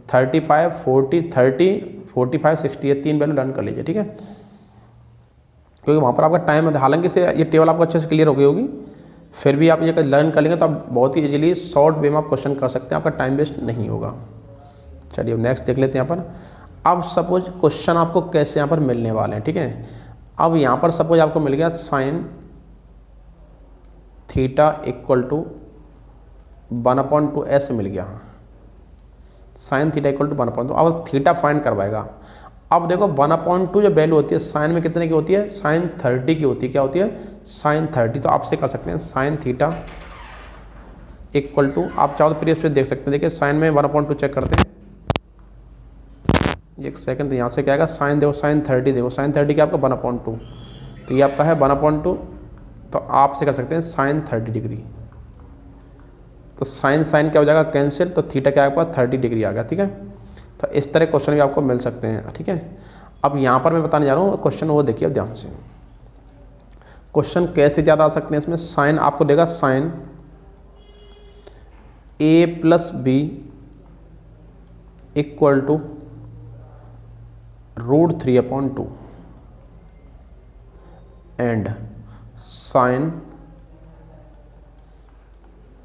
[SPEAKER 1] 35 40 30 45 60 ये 3 वैल्यू लर्न कर लीजिए, ठीक है। क्योंकि वहाँ पर आपका टाइम है, हालांकि से ये टेबल आपको अच्छे से क्लियर हो गई होगी, फिर भी आप ये लर्न कर लेंगे तो आप बहुत ही इजीली शॉर्ट वे में आप क्वेश्चन कर सकते हैं, आपका टाइम वेस्ट नहीं होगा। चलिए नेक्स्ट देख लेते हैं यहाँ पर। अब सपोज क्वेश्चन आपको कैसे यहाँ पर मिलने वाले हैं, ठीक है। अब यहाँ पर सपोज आपको मिल गया साइन थीटा इक्वल टू 1/2 मिल गया, साइन थीटा इक्वल टू 1/2। अब थीटा फाइंड करवाएगा। अब देखो 1/2 जो वैल्यू होती है साइन में कितने की होती है, साइन 30 की होती है। क्या होती है, साइन 30। तो आपसे कर सकते हैं साइन थीटा इक्वल टू, आप चाहो तो प्रीवियस पे देख सकते हैं, देखिए साइन में 1/2 चेक करते हैं, एक सेकंड। तो यहाँ से क्या आएगा, साइन देखो साइन 30, देखो साइन 30 क्या आपका 1/2, तो ये आपका है 1/2। तो आपसे कर सकते हैं साइन 30 डिग्री, तो साइन साइन क्या हो जाएगा कैंसिल, तो थीटा क्या आपका 30 डिग्री आ गया, ठीक है। तो इस तरह क्वेश्चन भी आपको मिल सकते हैं, ठीक है। अब यहाँ पर मैं बताने जा रहा हूँ क्वेश्चन, वो देखिए ध्यान से। क्वेश्चन कैसे ज़्यादा आ सकते हैं इसमें, साइन आपको देगा sine a+b equal to √3/2 and sine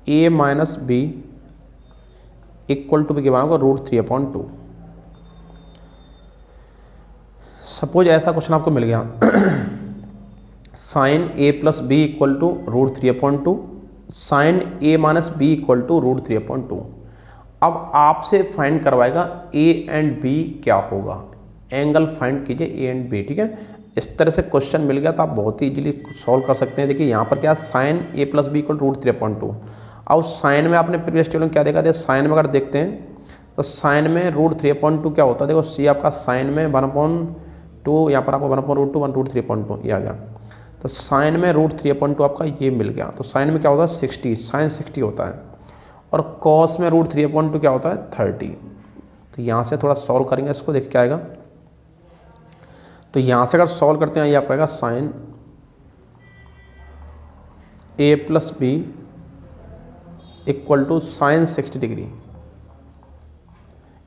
[SPEAKER 1] a-b equal to भी क्या होगा √3/2। सपोज ऐसा क्वेश्चन आपको मिल गया sine a+b equal to √3/2, sine a-b equal to √3/2। अब आपसे फाइंड करवाएगा a एंड b क्या होगा, एंगल फाइंड कीजिए a एंड b, ठीक है। इस तरह से क्वेश्चन मिल गया तो आप बहुत ही इजीली सॉल्व कर सकते हैं। देखिए यहाँ पर क्या साइन a+b इक्वल √3/2। अब साइन में आपने प्रीवियस टेबल में क्या देखा, देखो साइन में अगर देखते हैं तो साइन में √3/2 क्या होता है, देखो सी आपका साइन में 1/2, यहाँ पर आपको 1/√2 1√3/2 ये आ गया। तो साइन में √3/2 आपका ये मिल गया। तो साइन में क्या होता है 60, साइन 60 होता है, और कॉस में √3/2 क्या होता है 30। तो यहाँ से थोड़ा सॉल्व करेंगे इसको, देख क्या आएगा। तो यहाँ से अगर सॉल्व करते हैं ये आपका आएगा sine a+b equal to sine 60 degree,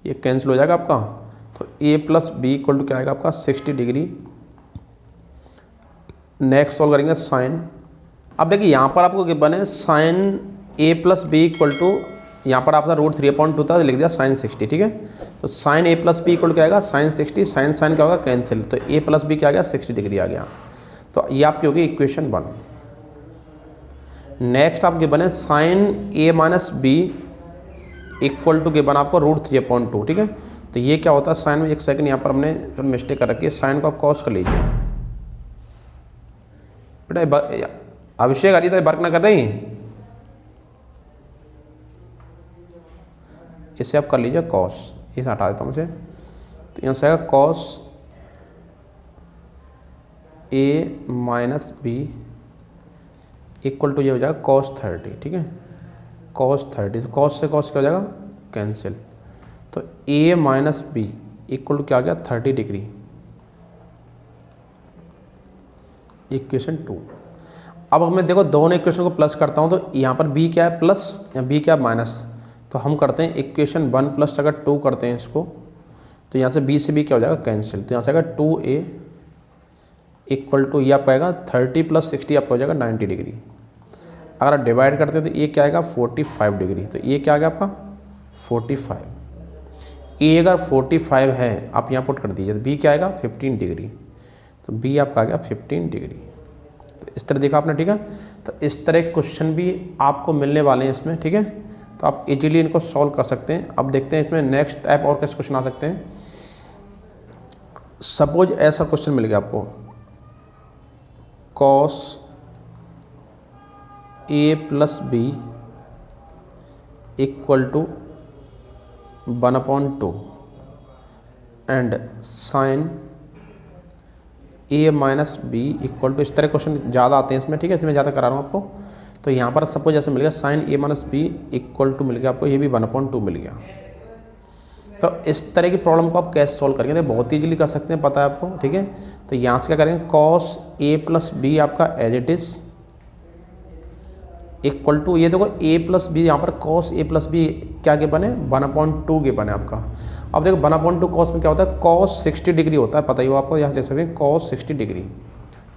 [SPEAKER 1] ये कैंसिल हो जाएगा आपका। तो a+b इक्वल टू क्या आएगा आपका 60 डिग्री। नेक्स्ट सॉल्व करेंगे साइन। अब देखिए यहाँ पर आपको गिवन है साइन a+b इक्वल टू, यहाँ पर आपका √3/2 था, लिख दिया साइन 60, ठीक है। तो साइन a+b इक्वल टू क्या आएगा साइन 60, साइन साइन क्या होगा कैंसिल, तो a+b क्या आ गया 60 डिग्री आ गया। तो ये आपकी होगी इक्वेशन 1। नेक्स्ट आप गिवन है sine a-b equal to given आपको √3/2, ठीक है। तो ये क्या होता है साइन में, एक सेकंड यहाँ पर हमने जो मिस्टेक कर रखी है, साइन को आप कॉस कर लीजिए बेटा। अभिषेक आ रही तो वर्क ना कर रही, इसे आप कर लीजिए कॉस, इसे हटा देता हूँ मुझे। तो यहाँ से आएगा कॉस a-b इक्वल टू ये हो जाएगा cos 30, ठीक है, cos 30। तो cos से cos क्या हो जाएगा कैंसिल। तो a-b इक्वल टू क्या आ गया 30 डिग्री, इक्वेशन 2। अब मैं देखो दोनों इक्वेशन को प्लस करता हूँ, तो यहाँ पर b क्या है प्लस, या b क्या है माइनस। तो हम करते हैं इक्वेशन 1 प्लस अगर 2 करते हैं इसको, तो यहाँ से बी से बी क्या हो जाएगा कैंसिल, तो यहाँ से आएगा 2a इक्वल टू ये आपका आएगा 30 + 60 आपका हो जाएगा 90 डिग्री। अगर आप डिवाइड करते हैं तो ये क्या आएगा 45 डिग्री, तो ये क्या आ गया आपका 45। ए अगर 45 है आप यहाँ पुट कर दीजिए तो बी क्या आएगा 15 डिग्री, तो बी आपका आ गया 15 डिग्री। तो इस तरह देखा आपने, ठीक है। तो इस तरह क्वेश्चन भी आपको मिलने वाले हैं इसमें, ठीक है। तो आप इजीली इनको सॉल्व कर सकते हैं। अब देखते हैं इसमें नेक्स्ट टाइप और कैसे क्वेश्चन आ सकते हैं। सपोज ऐसा क्वेश्चन मिल गया आपको, cos a + b equal to 1/2 and sin a - b equal to, इस तरह क्वेश्चन ज़्यादा आते हैं इसमें, ठीक है। इसमें ज़्यादा करा रहा हूँ आपको। तो यहाँ पर सपोज ऐसे मिल गया sin a - b equal to मिल गया आपको, ये भी 1/2 मिल गया। तो इस तरह की प्रॉब्लम को आप कैसे सॉल्व करेंगे, तो बहुत ईजिली कर सकते हैं, पता है आपको, ठीक है। तो यहाँ से क्या करेंगे, cos a + b आपका as it is equal to, ये देखो a + b, यहाँ पर cos a + b क्या के बने 1/2 के बने आपका। अब देखो 1/2 cos में क्या होता है, cos 60 डिग्री होता है, पता ही हो आपको। यहाँ देख सकते हैं cos 60 डिग्री,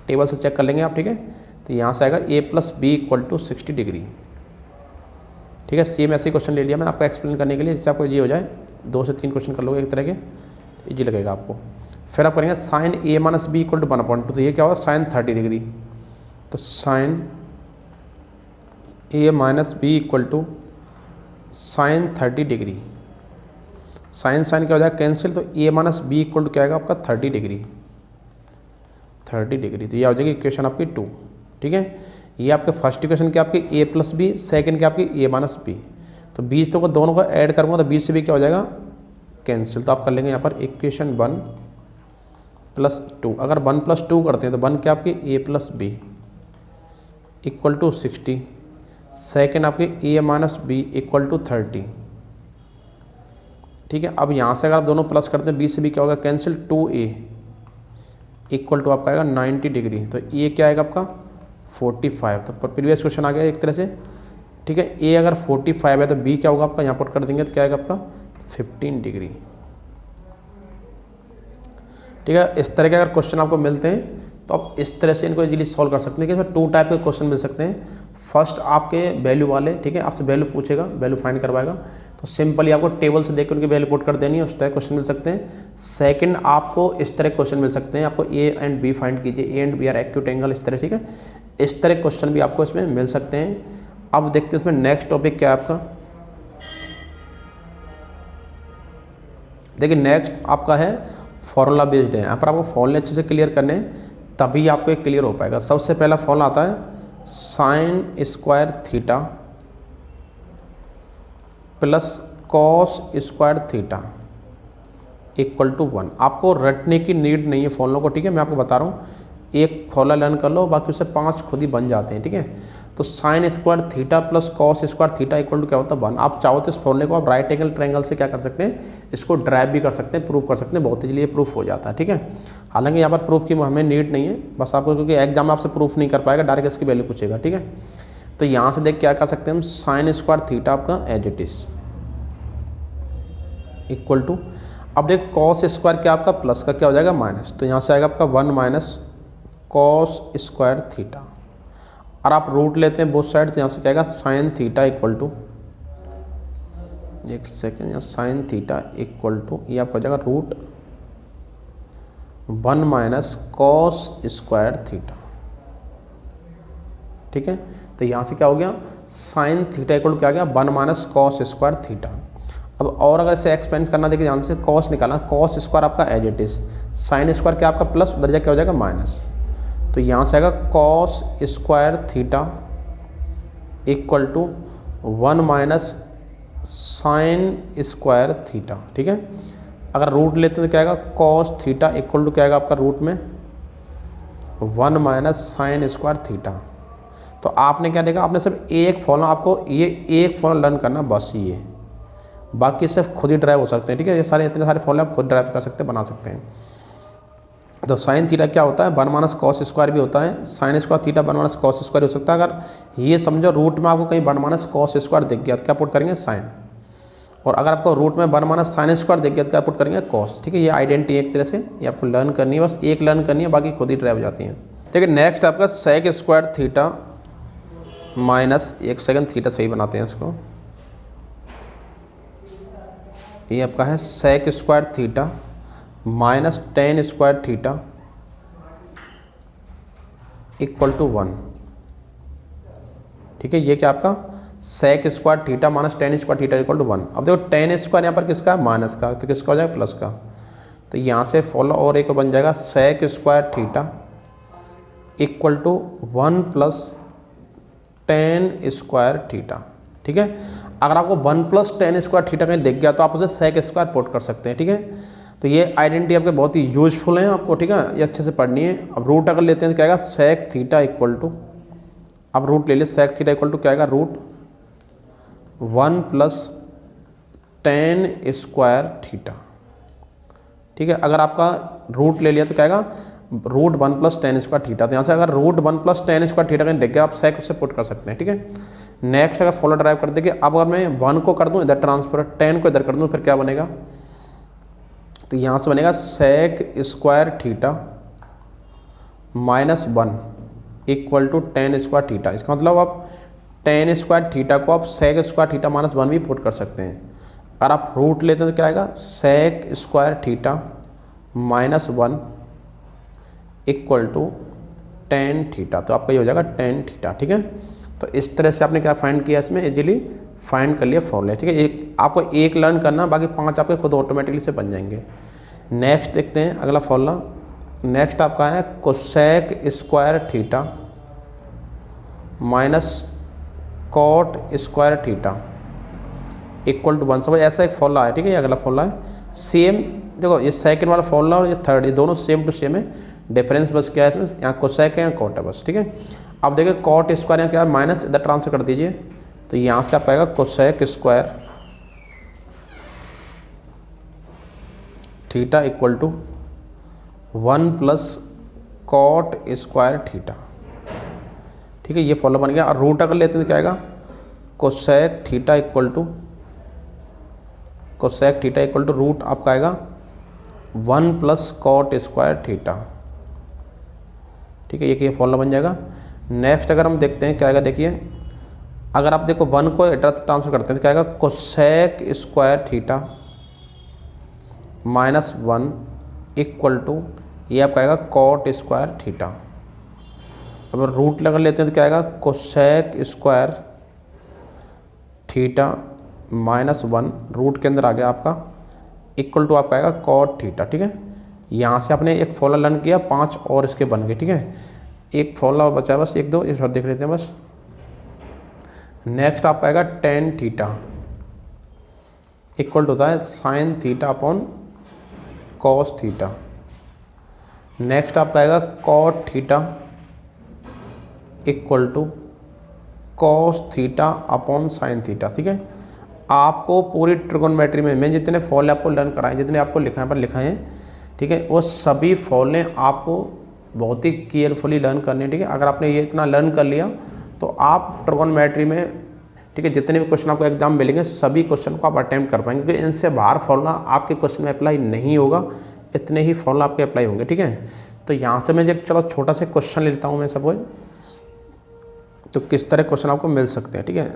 [SPEAKER 1] टेबल से चेक कर लेंगे आप, ठीक है। तो यहाँ से आएगा a + b equal to 60 degree, ठीक है। सेम ऐसे क्वेश्चन ले लिया मैं आपको एक्सप्लेन करने के लिए, जिससे आपको ये हो जाए 2 से 3 क्वेश्चन कर लोगे एक तरह के, इजी लगेगा आपको। फिर आप करेंगे sin a - b equal to 1/2, तो ये क्या होगा sin 30 डिग्री, तो sin a - b equal to sin 30 degree. sin क्या हो जाएगा कैंसिल, तो a - b इक्वल टू क्या आएगा आपका 30 डिग्री, 30 डिग्री। तो ये हो जाएगी इक्वेशन आपकी 2, ठीक है। ये आपके फर्स्ट इक्वेशन के आपकी a + b, सेकंड के आपकी a - b। तो बीच तो को दोनों को ऐड करूँगा तो बीच से भी क्या हो जाएगा कैंसिल। तो आप कर लेंगे यहाँ पर इक्वेशन 1 + 2। अगर 1 + 2 करते हैं तो 1 क्या आपकी a + b equal to 60, second आपकी a - b इक्वल टू 30, ठीक है। अब यहाँ से अगर आप दोनों प्लस करते हैं, b से भी क्या होगा कैंसिल, 2a इक्वल टू आपका आएगा 90 डिग्री। तो ये क्या आएगा आपका 45। तो प्रीवियस क्वेश्चन आ गया एक तरह से, ठीक है। a अगर 45 है तो b क्या होगा आपका, यहाँ पुट कर देंगे तो क्या आएगा आपका 15 डिग्री, ठीक है। इस तरह के अगर क्वेश्चन आपको मिलते हैं तो आप इस तरह से इनको इजीली सॉल्व कर सकते हैं कि इसमें 2 टाइप के क्वेश्चन मिल सकते हैं। फर्स्ट आपके वैल्यू वाले, ठीक है, आपसे वैल्यू पूछेगा, वैल्यू फाइंड करवाएगा, तो सिंपली आपको टेबल से देख के उनकी वैल्यू पुट कर देनी है, उस तरह क्वेश्चन मिल सकते हैं। सेकंड आपको इस तरह क्वेश्चन मिल सकते हैं, आपको a एंड b फाइंड कीजिए, a and b are acute angle, इस तरह, ठीक है। इस तरह क्वेश्चन भी आपको इसमें मिल सकते हैं। अब देखते हैं इसमें नेक्स्ट टॉपिक क्या है आपका। देखिए नेक्स्ट आपका है फॉर्मूला बेस्ड है। यहाँ पर आपको फॉर्मूले अच्छे से क्लियर करने हैं, तभी आपको एक क्लियर हो पाएगा। सबसे पहला फॉर्मूला आता है sin² theta plus cos² theta equal to 1। आपको रटने की नीड नहीं है फॉर्मूलों को, ठीक है। मैं आपको बता रहा हूँ, एक फॉर्मूला लर्न कर लो, बाकी उससे 5 खुद ही बन जाते हैं, ठीक है। तो sin² theta plus cos² theta equal to क्या होता है 1। आप चाहो तो इस फॉर्मूले को आप राइट एंगल ट्रायंगल से क्या कर सकते हैं, इसको ड्राइव भी कर सकते हैं, प्रूफ कर सकते हैं, बहुत इजीली प्रूफ हो जाता है, ठीक है। हालांकि यहाँ पर प्रूफ की हमें नीड नहीं है, बस आपको, क्योंकि एग्जाम आपसे प्रूफ नहीं कर पाएगा, डायरेक्ट इसकी वैल्यू पूछेगा, ठीक है। तो यहाँ से देख क्या कर सकते हैं हम, sin² थीटा आपका as it is equal to, अब देख cos² क्या आपका प्लस का क्या हो जाएगा माइनस, तो यहाँ से आएगा आपका 1 - cos² थीटा। और आप रूट लेते हैं बोथ साइड, तो यहाँ से क्या आएगा sin थीटा इक्वल टू, एक सेकेंड, यहाँ sin थीटा इक्वल टू ये आपका हो जाएगा रूट 1 - cos² थीटा, ठीक है। तो यहाँ से क्या हो गया sin थीटा इक्वल टू क्या आ गया 1 - cos² थीटा। अब और अगर इसे एक्सपेंड करना, देखिए ध्यान से cos निकालना, cos² आपका एज इट इज, sin² क्या आपका प्लस, उधर जाके क्या हो जाएगा माइनस। तो यहाँ से आएगा cos² theta equal to 1 - sin² theta, ठीक है। अगर रूट लेते हैं तो क्या आएगा cos थीटा इक्वल टू क्या आएगा आपका रूट में 1 - sin² थीटा। तो आपने क्या देखा, आपने सिर्फ एक फॉर्मूला, आपको ये एक फॉर्मूला लर्न करना, बस ये, बाकी सिर्फ खुद ही ड्राइव हो सकते हैं, ठीक है। ये सारे इतने सारे फॉर्मूले आप खुद ड्राइव कर सकते हैं, बना सकते हैं। तो sin थीटा क्या होता है 1 - cos² भी होता है, sin² थीटा 1 - cos² हो सकता है। अगर ये समझो रूट में आपको कहीं 1 - cos² दिख गया तो क्या पुट करेंगे sin, और अगर आपको रूट में 1 माइनस साइन स्क्वायर देख गया तो क्या पुट करेंगे कॉस। ठीक है, ये आइडेंटिटी एक तरह से ये आपको लर्न करनी है, बस एक लर्न करनी है, बाकी खुद ही ड्राइव हो जाती हैं। ठीक है, नेक्स्ट आपका sec square theta minus 1 second theta, सही बनाते हैं इसको। ये आपका है sec square theta minus tan square theta equal to 1। ठीक है, ये क्या आपका sec square theta minus tan square theta equal to 1। अब देखो टेन स्क्वायर यहाँ पर किसका है, माइनस का, तो किसका हो जाएगा प्लस का। तो यहाँ से फॉलो और एक बन जाएगा sec square theta equal to 1 plus tan square theta. ठीक है, अगर आपको 1 प्लस टेन स्क्वायर थीटा कहीं दिख गया तो आप उसे सेक स्क्वायर पुट कर सकते हैं। ठीक है, तो ये आइडेंटिटी आपके बहुत ही यूजफुल है आपको। ठीक है, ये अच्छे से पढ़नी है। अब रूट अगर लेते हैं तो क्या आएगा सेक थीटा इक्वल टू, अब रूट ले लिया, सेक थीटा इक्वल टू क्या आएगा root 1 plus tan square theta. ठीक है, अगर आपका रूट ले लिया तो क्या आएगा root 1 plus tan square theta. तो यहाँ से अगर root 1 plus tan square theta कहीं देख गया आप सेक उससे पुट कर सकते हैं। ठीक है, नेक्स्ट अगर फॉलो ड्राइव कर देंगे, अब अगर मैं 1 को कर दूँ इधर ट्रांसफर, 10 को इधर कर दूँ, फिर क्या बनेगा, तो यहाँ से बनेगा sec square theta minus 1 equal to tan square theta. इसका मतलब आप टेन स्क्वायर थीटा को आप सेक स्क्वायर थीटा माइनस 1 भी पुट कर सकते हैं। अगर आप रूट लेते हैं तो क्या आएगा sec square theta minus 1 equal to tan theta, तो आपका ये हो जाएगा टेन थीटा। ठीक है, तो इस तरह से आपने क्या फाइंड किया, इसमें इजीली फाइंड कर लिया फॉर्मूले। ठीक है, एक आपको एक लर्न करना, बाकी 5 आपके खुद ऑटोमेटिकली से बन जाएंगे। नेक्स्ट देखते हैं अगला फॉर्मूला। नेक्स्ट आपका है cosec square theta minus cot square theta equal to 1। समझ ऐसा एक फॉर्मूला है। ठीक है, ये अगला फॉर्मूला है सेम। देखो ये सेकंड वाला फॉर्मूला और ये थर्ड, ये दोनों सेम टू सेम है, डिफरेंस बस क्या है इसमें, यहाँ कोसेक है, यहाँ कॉट है बस। ठीक है, अब देखिए कॉट स्क्वायर यहाँ क्या है माइनस, इधर ट्रांसफर कर दीजिए, तो यहाँ से आपका आएगा cosec square theta equal to 1 plus cot square theta. ठीक है, ये फॉलो बन गया। और रूट अगर लेते हैं तो क्या आएगा cosec theta equal to root आपका आएगा 1 प्लस कॉट स्क्वायर थीटा। ठीक है, ये फॉर्मूला बन जाएगा। नेक्स्ट अगर हम देखते हैं क्या आएगा, देखिए अगर आप देखो 1 को इधर ट्रांसफर करते हैं तो क्या आएगा cosec square theta minus 1 equal to ये आपका आएगा कॉट स्क्वायर थीटा। अब रूट लगा लेते हैं तो क्या आएगा cosec square theta minus 1 root के अंदर आ गया आपका इक्वल टू आपका आएगा कॉट थीटा। ठीक है, यहाँ से आपने एक फॉर्मूला लर्न किया, 5 और इसके बन गए। ठीक है, एक फॉर्मूला और बचा है बस, एक दो इस बार देख लेते हैं बस। नेक्स्ट आपका आएगा टेन थीटा इक्वल टू होता है sine theta upon cos theta. Next आपका आएगा cot theta equal to cos theta upon sine theta. ठीक है, आपको पूरी ट्रिगोनोमेट्री में मैं जितने फॉर्मूले आपको लर्न कराए, जितने आपको लिखाए पर लिखाए हैं, ठीक है, वो सभी फॉर्मूले आपको बहुत ही केयरफुली लर्न करने। ठीक है, अगर आपने ये इतना लर्न कर लिया तो आप ट्रिगोनोमेट्री में, ठीक है, जितने भी क्वेश्चन आपको एग्जाम मिलेंगे सभी क्वेश्चन को आप अटेम्प्ट कर पाएंगे, क्योंकि इनसे बाहर फॉर्मूला आपके क्वेश्चन में अप्लाई नहीं होगा, इतने ही फॉर्मूला आपके अप्लाई होंगे। ठीक है, तो यहाँ से मैं एक चलो छोटा सा क्वेश्चन लेता हूँ मैं सपोज, तो किस तरह क्वेश्चन आपको मिल सकते हैं। ठीक है,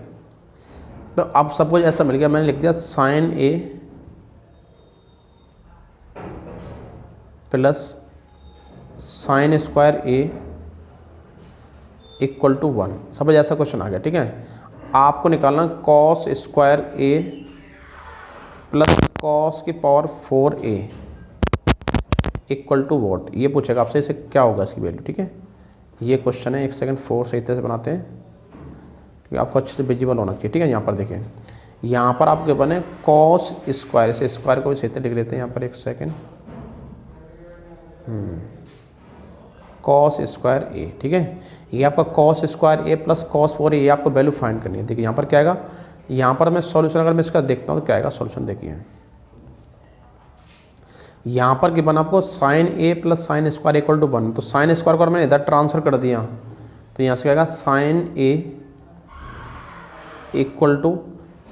[SPEAKER 1] तो अब सपोज ऐसा मिल गया, मैंने लिख दिया sine A plus sine square A equal to 1। Suppose ऐसा क्वेश्चन आ गया। ठीक है, आपको निकालना cos square A plus cos की power 4a equal to what, ये पूछेगा आपसे, इसे क्या होगा इसकी वैल्यू। ठीक है, ये क्वेश्चन है, 1 सेकंड 4 सही तरह से बनाते हैं, क्योंकि आपको अच्छे से विजिबल होना चाहिए। ठीक है, यहाँ पर देखें, यहाँ पर आपके बने कॉस स्क्वायर, इसे स्क्वायर को भी सही तरह लिख लेते हैं यहाँ पर, 1 सेकंड, कॉस स्क्वायर ए। ठीक है, ये आपका cos square A plus cos 4a, ये आपको वैल्यू फाइंड करनी है। देखिए यहाँ पर क्या आएगा, यहाँ पर मैं सॉल्यूशन अगर मैं इसका देखता हूँ तो क्या आएगा सॉल्यूशन, देखिए यहाँ पर गिवन आपको sine A plus sine square equal to 1, तो साइन स्क्वायर को मैंने इधर ट्रांसफर कर दिया, तो यहाँ से क्या आएगा साइन ए इक्वल टू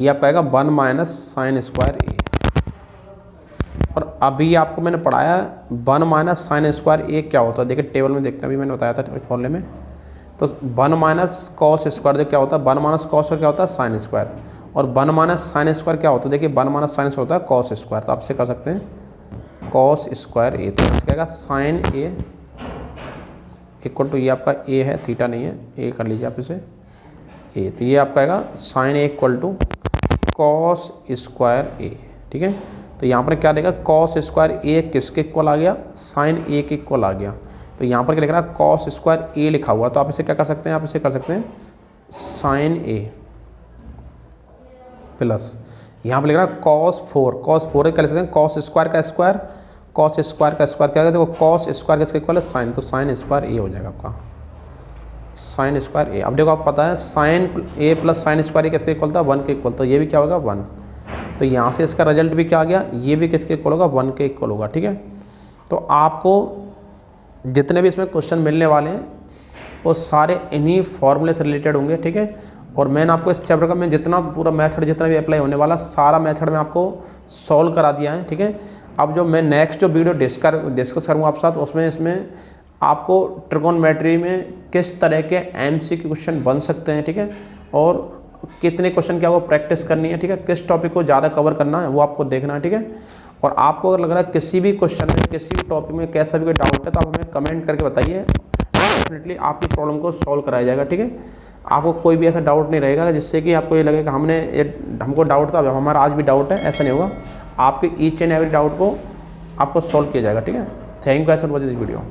[SPEAKER 1] ये आपका आएगा 1 माइनस साइन स्क्वायर ए। और अभी आपको मैंने पढ़ाया 1 माइनस साइन स्क्वायर ए क्या होता है। देखिए टेबल में देखते हैं, अभी मैंने बताया था फॉर्मूले में। तो 1 माइनस कॉस स्क्वायर देखिए क्या होता है, 1 माइनस कॉस क्या होता है, साइन स्क्वायर। और 1 माइनस साइन स्क्वायर क्या होता है, देखिए 1 माइनस साइन स्क्वायर होता है कॉस स्क्वायर। तो आपसे कर सकते हैं कॉस स्क्वायर ए। तो क्या आएगा साइन ए इक्वल टू, ये आपका ए है, थीटा नहीं है, ए कर लीजिए आप इसे ए। तो ये आपका आएगा sine A equal to cos square A. ठीक है, तो यहाँ पर क्या देगा, कॉस स्क्वायर ए किसके इक्वल आ गया, साइन ए के इक्वल आ गया। तो यहाँ पर क्या लिख रहा है, कॉस स्क्वायर ए लिखा हुआ। तो आप इसे क्या कर सकते हैं, आप इसे कर सकते हैं साइन ए प्लस, यहाँ पर लिख रहा है कॉस 4, कॉस 4 क्या लिख सकते हैं, कॉस स्क्वायर का स्क्वायर, कॉस स्क्वायर का स्क्वायर क्या है, देखो कॉस स्क्वायर किसके इक्वल है, साइन। तो साइन स्क्वायर ए हो जाएगा आपका, साइन स्क्वायर ए। अब देखो आप पता है sign A plus sine square ए किसके इक्वल था, 1 के इक्वल। तो ये भी क्या होगा 1। तो यहाँ से इसका रिजल्ट भी क्या आ गया, ये भी किसके इक्वल होगा, 1 के इक्वल होगा। ठीक है, तो आपको जितने भी इसमें क्वेश्चन मिलने वाले हैं वो सारे इन्हीं फॉर्मूले से रिलेटेड होंगे। ठीक है, और मैंने आपको इस चैप्टर का मैं जितना पूरा मेथड जितना भी अप्लाई होने वाला सारा मेथड मैं आपको सॉल्व करा दिया है। ठीक है, अब जो मैं नेक्स्ट जो वीडियो डिस्कस करूँगा आपके साथ, उसमें इसमें आपको ट्रिगोनोमेट्री में किस तरह के एमसीक्यू क्वेश्चन बन सकते हैं। ठीक है, और कितने क्वेश्चन की आपको प्रैक्टिस करनी है। ठीक है, किस टॉपिक को ज़्यादा कवर करना है वो आपको देखना है। ठीक है, और आपको अगर लग रहा है किसी भी क्वेश्चन में किसी भी टॉपिक में कैसा भी कोई डाउट है तो आप हमें कमेंट करके बताइए, डेफिनेटली आपकी प्रॉब्लम को सॉल्व कराया जाएगा। ठीक है, आपको कोई भी ऐसा डाउट नहीं रहेगा जिससे कि आपको ये लगे कि हमको डाउट था, हमारा आज भी डाउट है, ऐसा नहीं होगा। आपके ईच एंड एवरी डाउट को आपको सॉल्व किया जाएगा। ठीक है, thank you guys for watching this video.